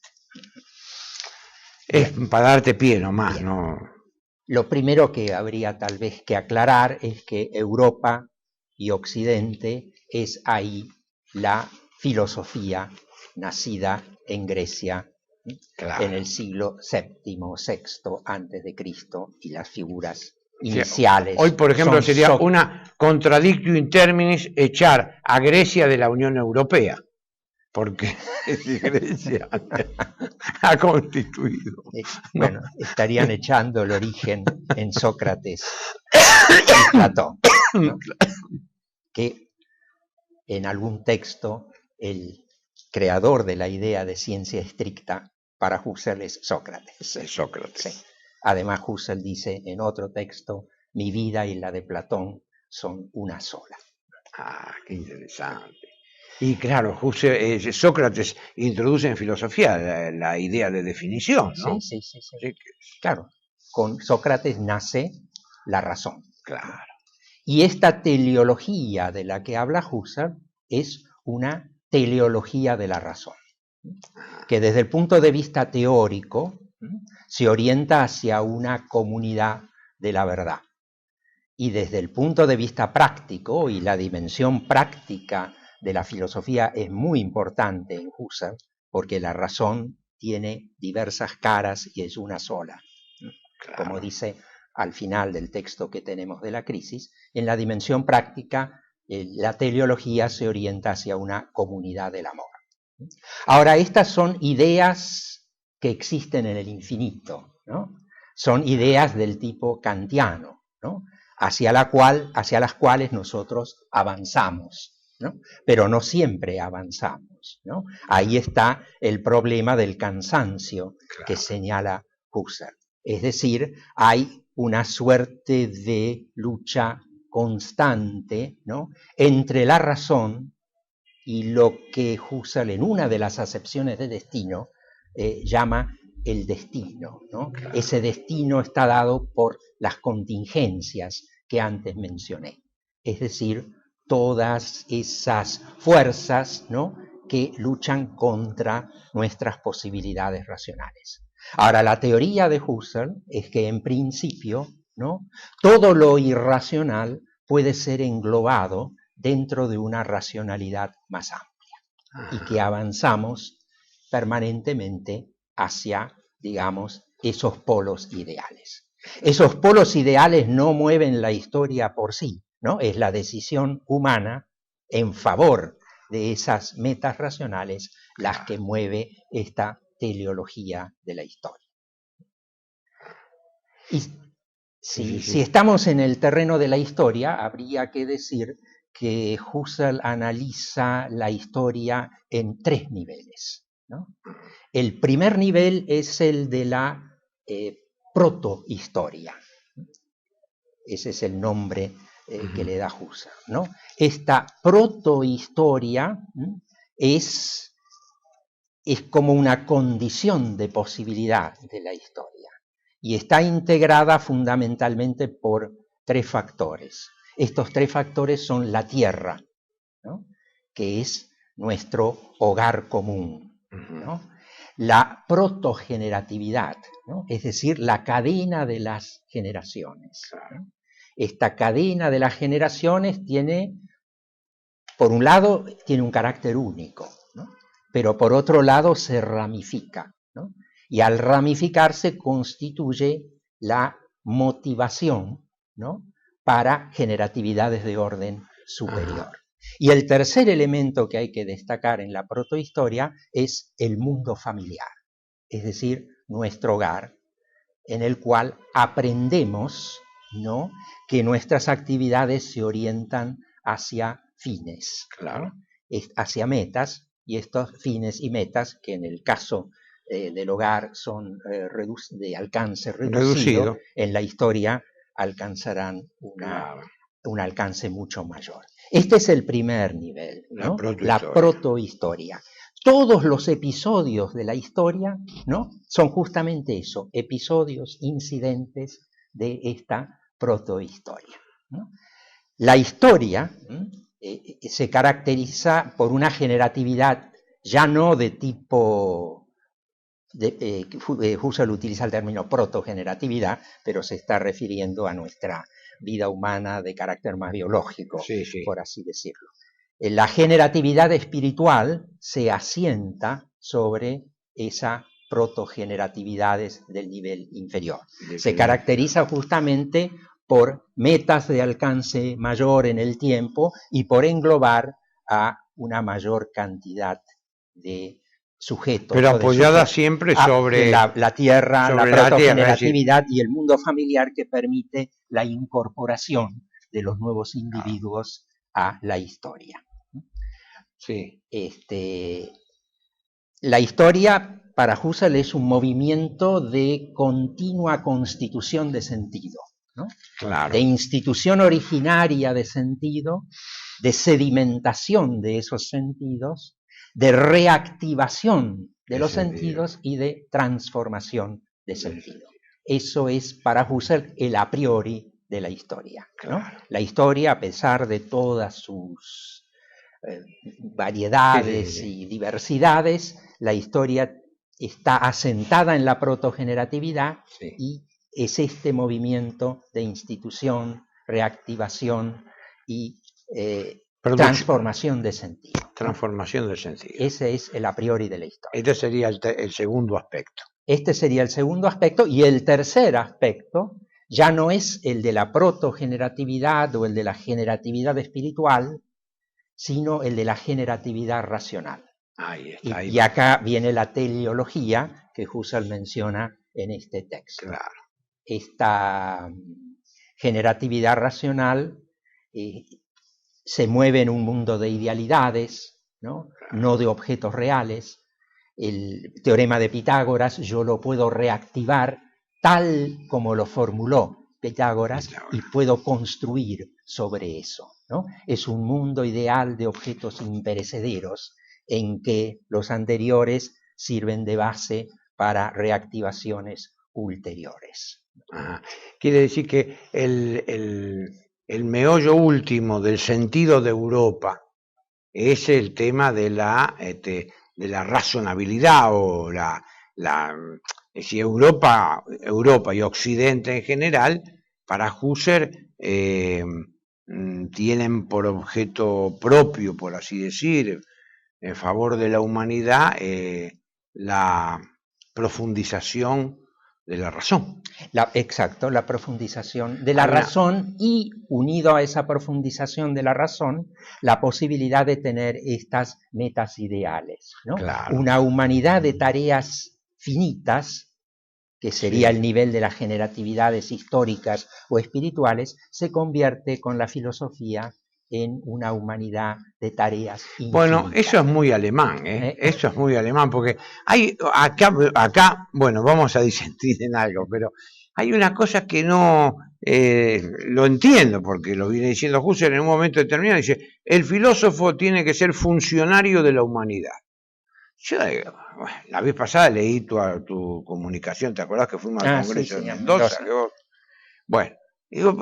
S1: Es para darte pie nomás, ¿no?
S2: Lo primero que habría tal vez que aclarar es que Europa y Occidente es ahí la filosofía nacida en Grecia, claro, en el siglo VII, VI antes de Cristo, y las figuras iniciales.
S1: Hoy, por ejemplo, sería una contradictio in terminis echar a Grecia de la Unión Europea, porque Grecia ha constituido.
S2: Bueno, estarían echando el origen en Sócrates y Platón, ¿no? Que en algún texto el creador de la idea de ciencia estricta para Husserl es Sócrates.
S1: Es Sócrates.
S2: Sí. Además, Husserl dice en otro texto, mi vida y la de Platón son una sola.
S1: Ah, qué interesante. Y claro, Sócrates introduce en filosofía la idea de definición, ¿no?
S2: Sí. Claro, con Sócrates nace la razón.
S1: Claro.
S2: Y esta teleología de la que habla Husserl es una teleología de la razón, que desde el punto de vista teórico se orienta hacia una comunidad de la verdad. Y desde el punto de vista práctico, y la dimensión práctica de la filosofía es muy importante en Husserl, porque la razón tiene diversas caras y es una sola. Claro. Como dice al final del texto que tenemos de la crisis, en la dimensión práctica la teleología se orienta hacia una comunidad del amor. Ahora, estas son ideas que existen en el infinito, ¿no? Son ideas del tipo kantiano, ¿no? hacia las cuales nosotros avanzamos, ¿no? Pero no siempre avanzamos, ¿no? Ahí está el problema del cansancio, claro, que señala Husserl. Es decir, hay una suerte de lucha constante, ¿no?, entre la razón y lo que Husserl en una de las acepciones de destino llama el destino, ¿no? Claro. Ese destino está dado por las contingencias que antes mencioné, es decir, todas esas fuerzas, ¿no?, que luchan contra nuestras posibilidades racionales. Ahora, la teoría de Husserl es que en principio, ¿no?, todo lo irracional puede ser englobado dentro de una racionalidad más amplia y que avanzamos permanentemente hacia, digamos, esos polos ideales. Esos polos ideales no mueven la historia por sí, ¿no? Es la decisión humana en favor de esas metas racionales las que mueve esta teleología de la historia. Y si estamos en el terreno de la historia, habría que decir que Husserl analiza la historia en tres niveles, ¿no? El primer nivel es el de la protohistoria. Ese es el nombre que le da Husserl, ¿no? Esta protohistoria es como una condición de posibilidad de la historia y está integrada fundamentalmente por tres factores. Estos tres factores son la tierra, ¿no?, que es nuestro hogar común, ¿no?, la protogeneratividad, ¿no?, es decir, la cadena de las generaciones, ¿no? Esta cadena de las generaciones tiene, por un lado, tiene un carácter único, ¿no?, pero por otro lado se ramifica, ¿no?, y al ramificarse constituye la motivación, ¿no?, para generatividades de orden superior. Y el tercer elemento que hay que destacar en la protohistoria es el mundo familiar, es decir, nuestro hogar, en el cual aprendemos, ¿no?, que nuestras actividades se orientan hacia fines,
S1: Claro.
S2: ¿no?, hacia metas, y estos fines y metas, que en el caso del hogar son de alcance reducido, en la historia alcanzarán un alcance mucho mayor. Este es el primer nivel, ¿no?, la protohistoria. Todos los episodios de la historia, ¿no?, son justamente eso, episodios, incidentes de esta protohistoria, ¿no? La historia se caracteriza por una generatividad ya no de tipo, Husserl utiliza el término protogeneratividad, pero se está refiriendo a nuestra vida humana de carácter más biológico, por así decirlo. La generatividad espiritual se asienta sobre esa protogeneratividades del nivel inferior. Se caracteriza justamente por metas de alcance mayor en el tiempo y por englobar a una mayor cantidad de sujetos.
S1: Pero apoyada siempre sobre
S2: la tierra, sobre la protogeneratividad y el mundo familiar, que permite la incorporación de los nuevos individuos a la historia.
S1: Sí.
S2: La historia para Husserl es un movimiento de continua constitución de sentido, ¿no?
S1: Claro.
S2: De institución originaria de sentido, de sedimentación de esos sentidos, de reactivación de los sentidos y de transformación de sentido. Eso es para Husserl el a priori de la historia, ¿no?
S1: Claro.
S2: La historia, a pesar de todas sus variedades y diversidades, la historia está asentada en la protogeneratividad y es este movimiento de institución, reactivación y transformación de sentido.
S1: Transformación del sentido.
S2: Ese es el a priori de la historia.
S1: Este sería el segundo aspecto.
S2: Este sería el segundo aspecto, y el tercer aspecto ya no es el de la protogeneratividad o el de la generatividad espiritual, sino el de la generatividad racional.
S1: Ahí está.
S2: Y acá viene la teleología que Husserl menciona en este texto.
S1: Claro.
S2: Esta generatividad racional se mueve en un mundo de idealidades, ¿no? No de objetos reales. El teorema de Pitágoras yo lo puedo reactivar tal como lo formuló Pitágoras y puedo construir sobre eso, ¿no? Es un mundo ideal de objetos imperecederos en que los anteriores sirven de base para reactivaciones ulteriores.
S1: Ajá. Quiere decir que el meollo último del sentido de Europa es el tema de la razonabilidad, o es decir, Europa y Occidente en general, para Husserl, tienen por objeto propio, por así decir, en favor de la humanidad, la profundización de la razón.
S2: Exacto, la profundización de la razón, y unido a esa profundización de la razón, la posibilidad de tener estas metas ideales, ¿no?
S1: Claro.
S2: Una humanidad de tareas finitas, que sería el nivel de las generatividades históricas o espirituales, se convierte con la filosofía en una humanidad de tareas infinitas.
S1: Bueno, eso es muy alemán, eso es muy alemán, porque hay acá, bueno, vamos a disentir en algo, pero hay una cosa que no lo entiendo, porque lo viene diciendo Husserl en un momento determinado, dice, el filósofo tiene que ser funcionario de la humanidad. Yo, bueno, la vez pasada leí tu comunicación, ¿te acordás que fuimos al Congreso de Mendoza? Bueno, digo,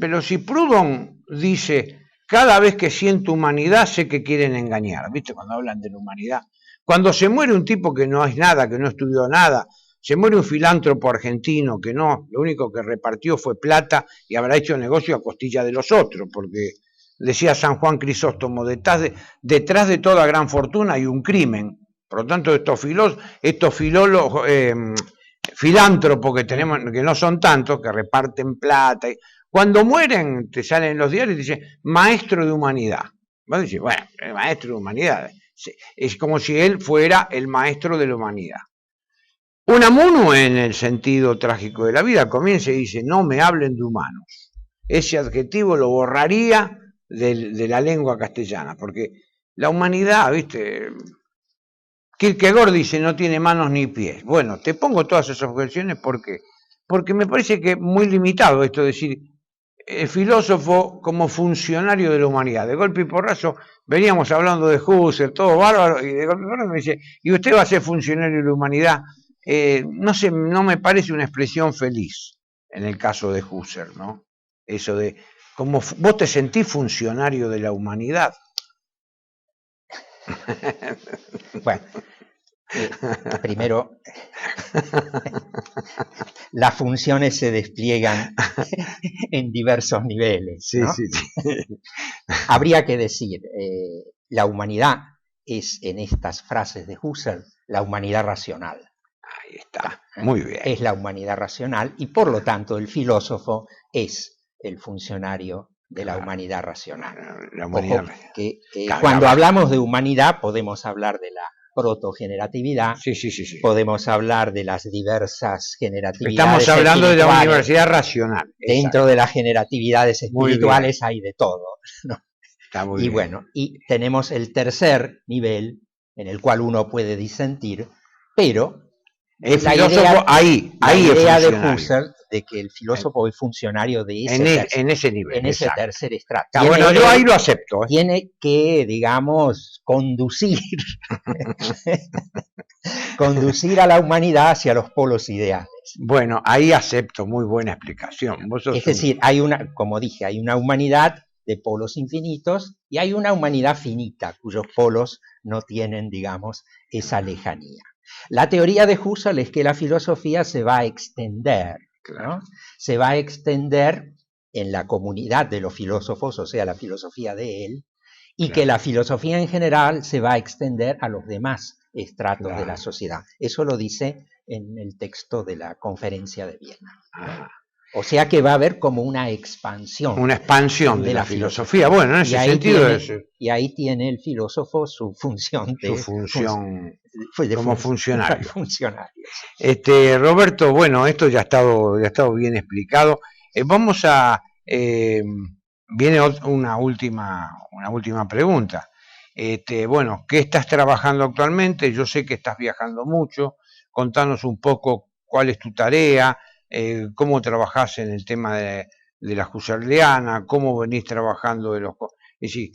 S1: pero si Proudhon dice, cada vez que siento humanidad sé que quieren engañar, ¿viste? Cuando hablan de la humanidad. Cuando se muere un tipo que no es nada, que no estudió nada, se muere un filántropo argentino que no, lo único que repartió fue plata y habrá hecho negocio a costilla de los otros, porque decía San Juan Crisóstomo, detrás de toda gran fortuna hay un crimen. Por lo tanto, estos filántropos que tenemos, que no son tantos, que reparten plata. Cuando mueren, te salen en los diarios y dicen maestro de humanidad. Vos decís, bueno, el maestro de humanidad. Es como si él fuera el maestro de la humanidad. Unamuno, en el sentido trágico de la vida, comienza y dice, no me hablen de humanos. Ese adjetivo lo borraría de la lengua castellana, porque la humanidad, ¿viste? Kierkegaard dice, no tiene manos ni pies. Bueno, te pongo todas esas objeciones, ¿por qué? Porque me parece que es muy limitado esto de decir, el filósofo como funcionario de la humanidad. De golpe y porrazo, veníamos hablando de Husserl, todo bárbaro, y de golpe y porrazo me dice, ¿y usted va a ser funcionario de la humanidad? No sé, no me parece una expresión feliz en el caso de Husserl, ¿no? Eso de, como vos te sentís funcionario de la humanidad.
S2: Bueno, primero, las funciones se despliegan en diversos niveles,
S1: sí,
S2: ¿no?
S1: sí.
S2: Habría que decir, la humanidad es, en estas frases de Husserl, la humanidad racional.
S1: Ahí está, muy bien.
S2: Es la humanidad racional y por lo tanto el filósofo es el funcionario de la humanidad racional.
S1: La humanidad.
S2: Ojo, que, cuando hablamos de humanidad podemos hablar de la protogeneratividad,
S1: sí.
S2: podemos hablar de las diversas generatividades.
S1: Estamos hablando de la universidad racional.
S2: Dentro de las generatividades espirituales hay de todo, ¿no?
S1: Está muy
S2: y
S1: bien.
S2: Bueno, y tenemos el tercer nivel en el cual uno puede disentir, pero
S1: el filósofo la
S2: idea de Husserl de que el filósofo es funcionario de
S1: en ese nivel,
S2: en ese tercer estrato.
S1: Bueno, yo ahí lo acepto.
S2: Tiene que, digamos, conducir a la humanidad hacia los polos ideales.
S1: Bueno, ahí acepto, muy buena explicación.
S2: Es decir, hay una, como dije, hay una humanidad de polos infinitos y hay una humanidad finita cuyos polos no tienen, digamos, esa lejanía. La teoría de Husserl es que la filosofía se va a extender, ¿no? Se va a extender en la comunidad de los filósofos, o sea, la filosofía de él, y que la filosofía en general se va a extender a los demás estratos de la sociedad. Eso lo dice en el texto de la Conferencia de Viena. O sea que va a haber como una expansión.
S1: Una expansión de la filosofía. Bueno, en ese sentido
S2: y ahí tiene el filósofo su función
S1: como funcionario.
S2: Roberto,
S1: bueno, esto ya ha estado bien explicado. Vamos a viene una última pregunta. Bueno, ¿qué estás trabajando actualmente? Yo sé que estás viajando mucho. Contanos un poco cuál es tu tarea, cómo trabajás en el tema de la husserliana, cómo venís trabajando de los... Es decir,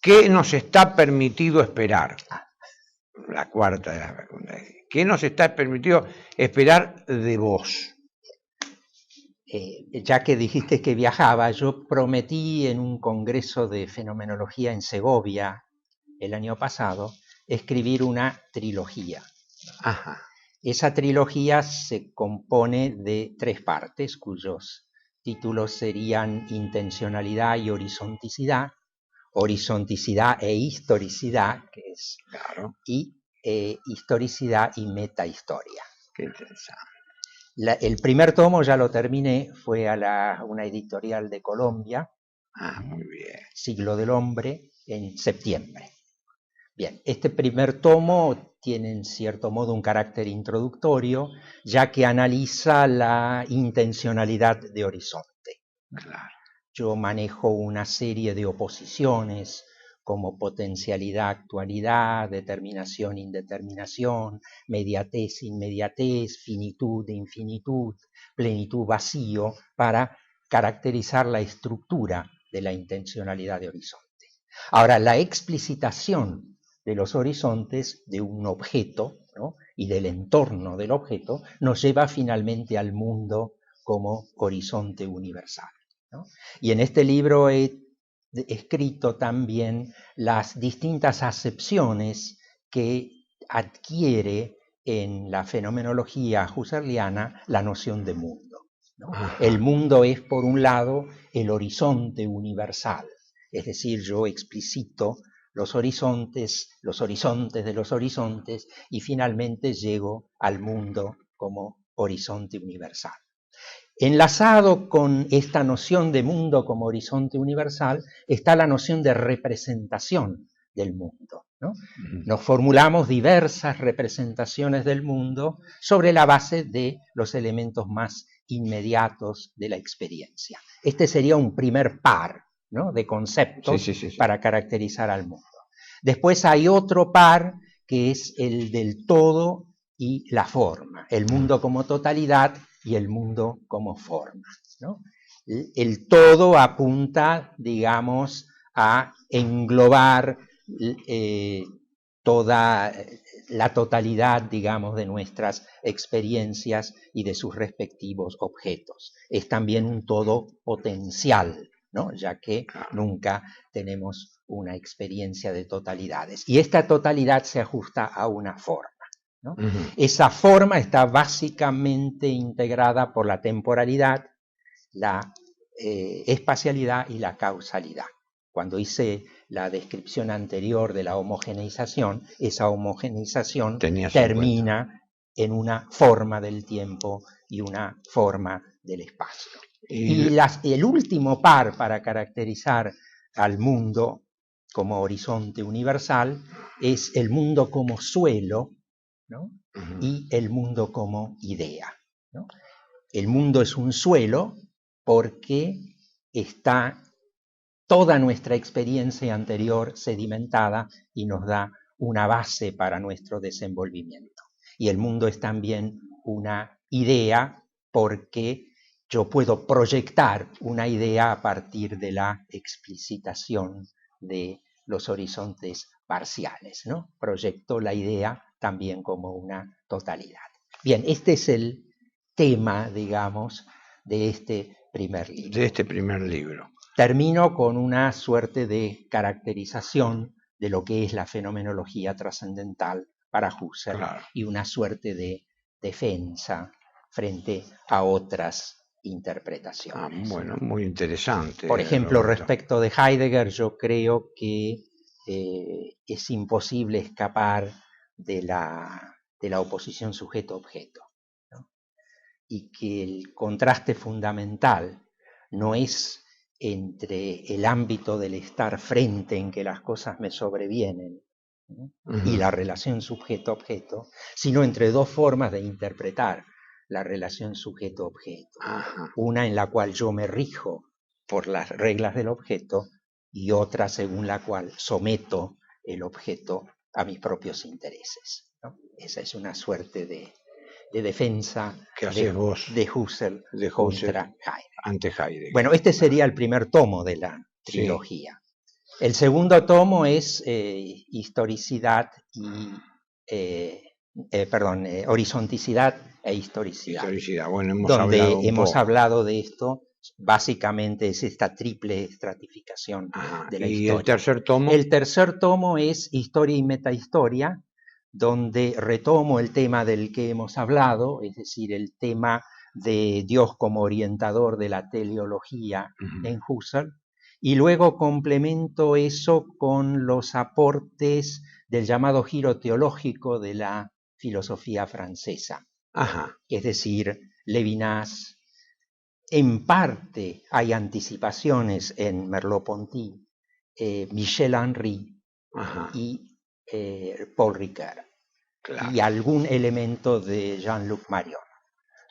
S1: ¿qué nos está permitido esperar? La cuarta de la pregunta. ¿Qué nos está permitido esperar de vos?
S2: Ya que dijiste que viajaba, yo prometí en un congreso de fenomenología en Segovia el año pasado escribir una trilogía.
S1: Ajá.
S2: Esa trilogía se compone de 3 partes, cuyos títulos serían intencionalidad y horizonticidad e historicidad, que es, y historicidad y metahistoria.
S1: Qué interesante.
S2: El primer tomo ya lo terminé, fue a una editorial de Colombia,
S1: muy bien.
S2: Siglo del Hombre, en septiembre. Bien, este primer tomo tiene en cierto modo un carácter introductorio, ya que analiza la intencionalidad de Horizonte.
S1: Claro.
S2: Yo manejo una serie de oposiciones como potencialidad, actualidad, determinación, indeterminación, mediatez, inmediatez, finitud, infinitud, plenitud, vacío, para caracterizar la estructura de la intencionalidad de Horizonte. Ahora, la explicitación de los horizontes de un objeto, ¿no?, y del entorno del objeto nos lleva finalmente al mundo como horizonte universal, ¿no? Y en este libro he escrito también las distintas acepciones que adquiere en la fenomenología husserliana la noción de mundo, ¿no? El mundo es, por un lado, el horizonte universal, es decir, yo explicito los horizontes de los horizontes, y finalmente llego al mundo como horizonte universal. Enlazado con esta noción de mundo como horizonte universal está la noción de representación del mundo, ¿no? Nos formulamos diversas representaciones del mundo sobre la base de los elementos más inmediatos de la experiencia. Este sería un primer par, ¿no?, de conceptos para caracterizar al mundo. Después hay otro par que es el del todo y la forma, el mundo como totalidad y el mundo como forma, ¿no? El todo apunta, digamos, a englobar toda la totalidad, digamos, de nuestras experiencias y de sus respectivos objetos. Es también un todo potencial, ¿no?, ya que nunca tenemos una experiencia de totalidades. Y esta totalidad se ajusta a una forma, ¿no? Esa forma está básicamente integrada por la temporalidad, la espacialidad y la causalidad. Cuando hice la descripción anterior de la homogeneización, esa homogeneización termina en una forma del tiempo y una forma del espacio. Y el último par para caracterizar al mundo como horizonte universal es el mundo como suelo, ¿no?, y el mundo como idea, ¿no? El mundo es un suelo porque está toda nuestra experiencia anterior sedimentada y nos da una base para nuestro desenvolvimiento. Y el mundo es también una idea porque yo puedo proyectar una idea a partir de la explicitación de los horizontes parciales, ¿no? Proyecto la idea también como una totalidad. Bien, este es el tema, digamos, de este primer libro. Termino con una suerte de caracterización de lo que es la fenomenología trascendental para Husserl, y una suerte de defensa frente a otras interpretaciones.
S1: Bueno, muy interesante.
S2: Por ejemplo, respecto de Heidegger, yo creo que es imposible escapar de la oposición sujeto-objeto, ¿no? Y que el contraste fundamental no es entre el ámbito del estar frente en que las cosas me sobrevienen, ¿no?, y la relación sujeto-objeto, sino entre dos formas de interpretar la relación sujeto-objeto. Una en la cual yo me rijo por las reglas del objeto y otra según la cual someto el objeto a mis propios intereses, ¿no? Esa es una suerte de defensa de Husserl contra Heidegger.
S1: Ante Heidegger.
S2: Bueno, este sería el primer tomo de la trilogía. El segundo tomo es historicidad y horizonticidad e historicidad.
S1: Bueno,
S2: hemos hablado de esto. Básicamente es esta triple estratificación de la historia.
S1: ¿Y el tercer tomo?
S2: El tercer tomo es historia y metahistoria, donde retomo el tema del que hemos hablado, es decir, el tema de Dios como orientador de la teleología en Husserl, y luego complemento eso con los aportes del llamado giro teológico de la filosofía francesa. Es decir, Levinas. En parte hay anticipaciones en Merleau-Ponty, Michel Henry y Paul Ricoeur, y algún elemento de Jean-Luc Marion.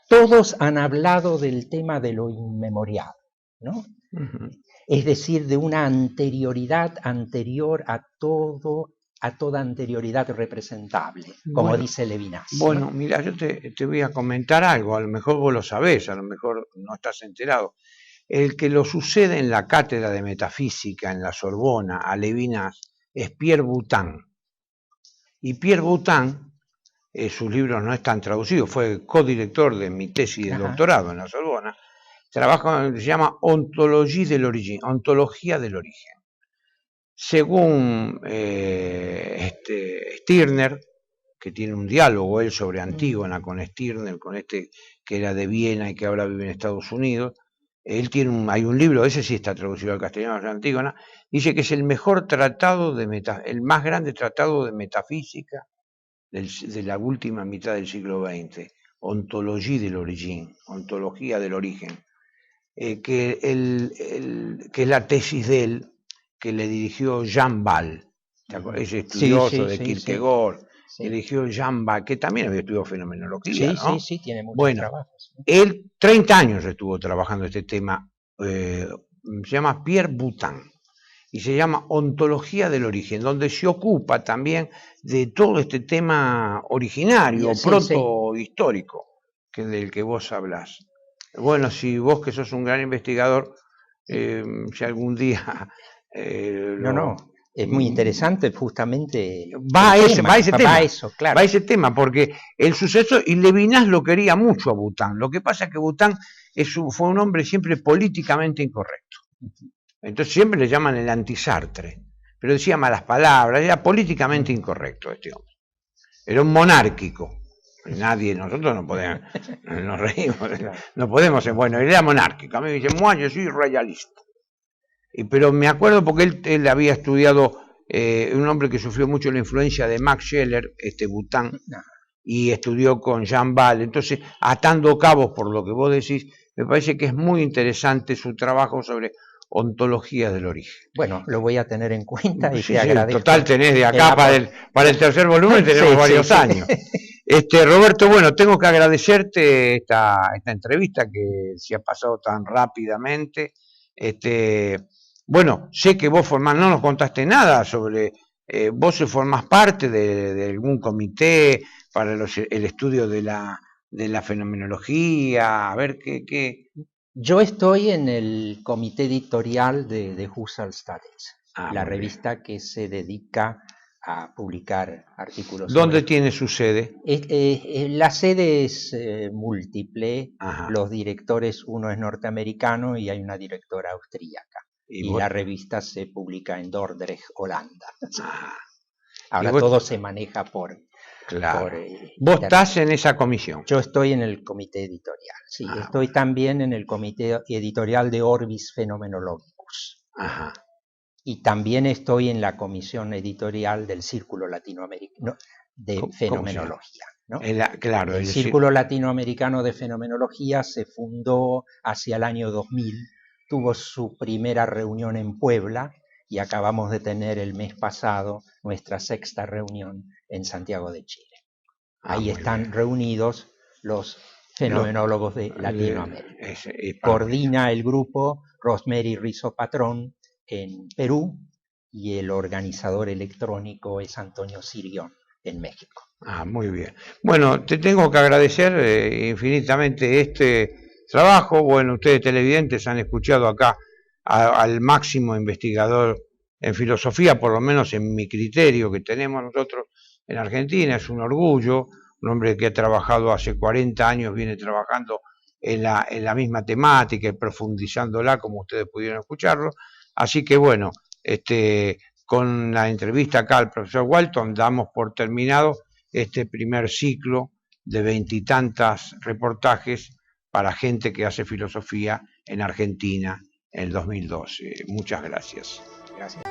S2: Todos han hablado del tema de lo inmemorial, ¿no? Es decir, de una anterioridad anterior a toda anterioridad representable, como dice Levinas.
S1: Bueno,
S2: ¿no?
S1: mira, yo te voy a comentar algo, a lo mejor vos lo sabés, a lo mejor no estás enterado. El que lo sucede en la cátedra de metafísica en la Sorbona a Levinas es Pierre Boutin. Y Pierre Boutin, sus libros no están traducidos, fue codirector de mi tesis de doctorado en la Sorbona, trabaja, se llama Ontologie de l'origine, ontología del origen. Según Stirner, que tiene un diálogo él sobre Antígona con Stirner, con este que era de Viena y que ahora vive en Estados Unidos, él tiene hay un libro, ese sí está traducido al castellano, de Antígona, dice que es el mejor tratado el más grande tratado de metafísica de la última mitad del siglo XX. Ontologie de l'origine, ontología del origen, que es la tesis de él, que le dirigió Jean Ball, ese estudioso de Kierkegaard, que dirigió Jean Ball, que también había estudiado fenomenología, ¿no?
S2: Sí, tiene muchos trabajos.
S1: Él 30 años estuvo trabajando este tema, se llama Pierre Boutin, y se llama Ontología del Origen, donde se ocupa también de todo este tema originario, protohistórico, que del que vos hablás. Bueno, si vos que sos un gran investigador, si algún día...
S2: es muy interesante, justamente...
S1: Va a ese tema, porque el suceso, y Levinas lo quería mucho a Boutin. Lo que pasa es que Boutin fue un hombre siempre políticamente incorrecto. Entonces siempre le llaman el anti-Sartre, pero decía malas palabras, era políticamente incorrecto este hombre. Era un monárquico. Nosotros no podemos, nos reímos, no podemos, bueno, él era monárquico. A mí me dicen, yo soy royalista. Pero me acuerdo porque él había estudiado, un hombre que sufrió mucho la influencia de Max Scheler, Boutin, y estudió con Jean Ball. Entonces, atando cabos por lo que vos decís, me parece que es muy interesante su trabajo sobre ontología del origen.
S2: Bueno, lo voy a tener en cuenta y te agradezco.
S1: Total, tenés de acá para el tercer volumen, tenemos varios años. Roberto, bueno, tengo que agradecerte esta entrevista que se ha pasado tan rápidamente. Bueno, sé que vos no nos contaste nada sobre, vos formás parte de algún comité para el estudio de la fenomenología, a ver qué...
S2: Yo estoy en el comité editorial de Husserl Studies, la revista que se dedica a publicar artículos.
S1: ¿Dónde tiene su sede?
S2: La sede es múltiple.
S1: Ajá.
S2: Los directores, uno es norteamericano y hay una directora austríaca. Y la revista se publica en Dordrecht, Holanda. Ahora todo se maneja por...
S1: Claro. Vos estás en esa comisión.
S2: Yo estoy en el comité editorial, sí. Estoy también en el comité editorial de Orbis Phenomenologicus.
S1: Ajá.
S2: Y también estoy en la comisión editorial del Círculo Latinoamericano de Fenomenología, ¿no?
S1: Claro.
S2: El Círculo Latinoamericano de Fenomenología se fundó hacia el año 2000, tuvo su primera reunión en Puebla y acabamos de tener el mes pasado nuestra 6ª reunión en Santiago de Chile. Ahí están reunidos los fenomenólogos de Latinoamérica. Coordina el grupo Rosemary Rizzo Patrón en Perú y el organizador electrónico es Antonio Sirión en México.
S1: Muy bien. Bueno, te tengo que agradecer infinitamente este trabajo. Bueno, ustedes televidentes han escuchado acá al máximo investigador en filosofía, por lo menos en mi criterio que tenemos nosotros en Argentina. Es un orgullo, un hombre que ha trabajado hace 40 años, viene trabajando en la misma temática y profundizándola, como ustedes pudieron escucharlo. Así que bueno, con la entrevista acá al profesor Walton damos por terminado este primer ciclo de 20 y tantas reportajes para gente que hace filosofía en Argentina en el 2012. Muchas gracias.
S2: Gracias.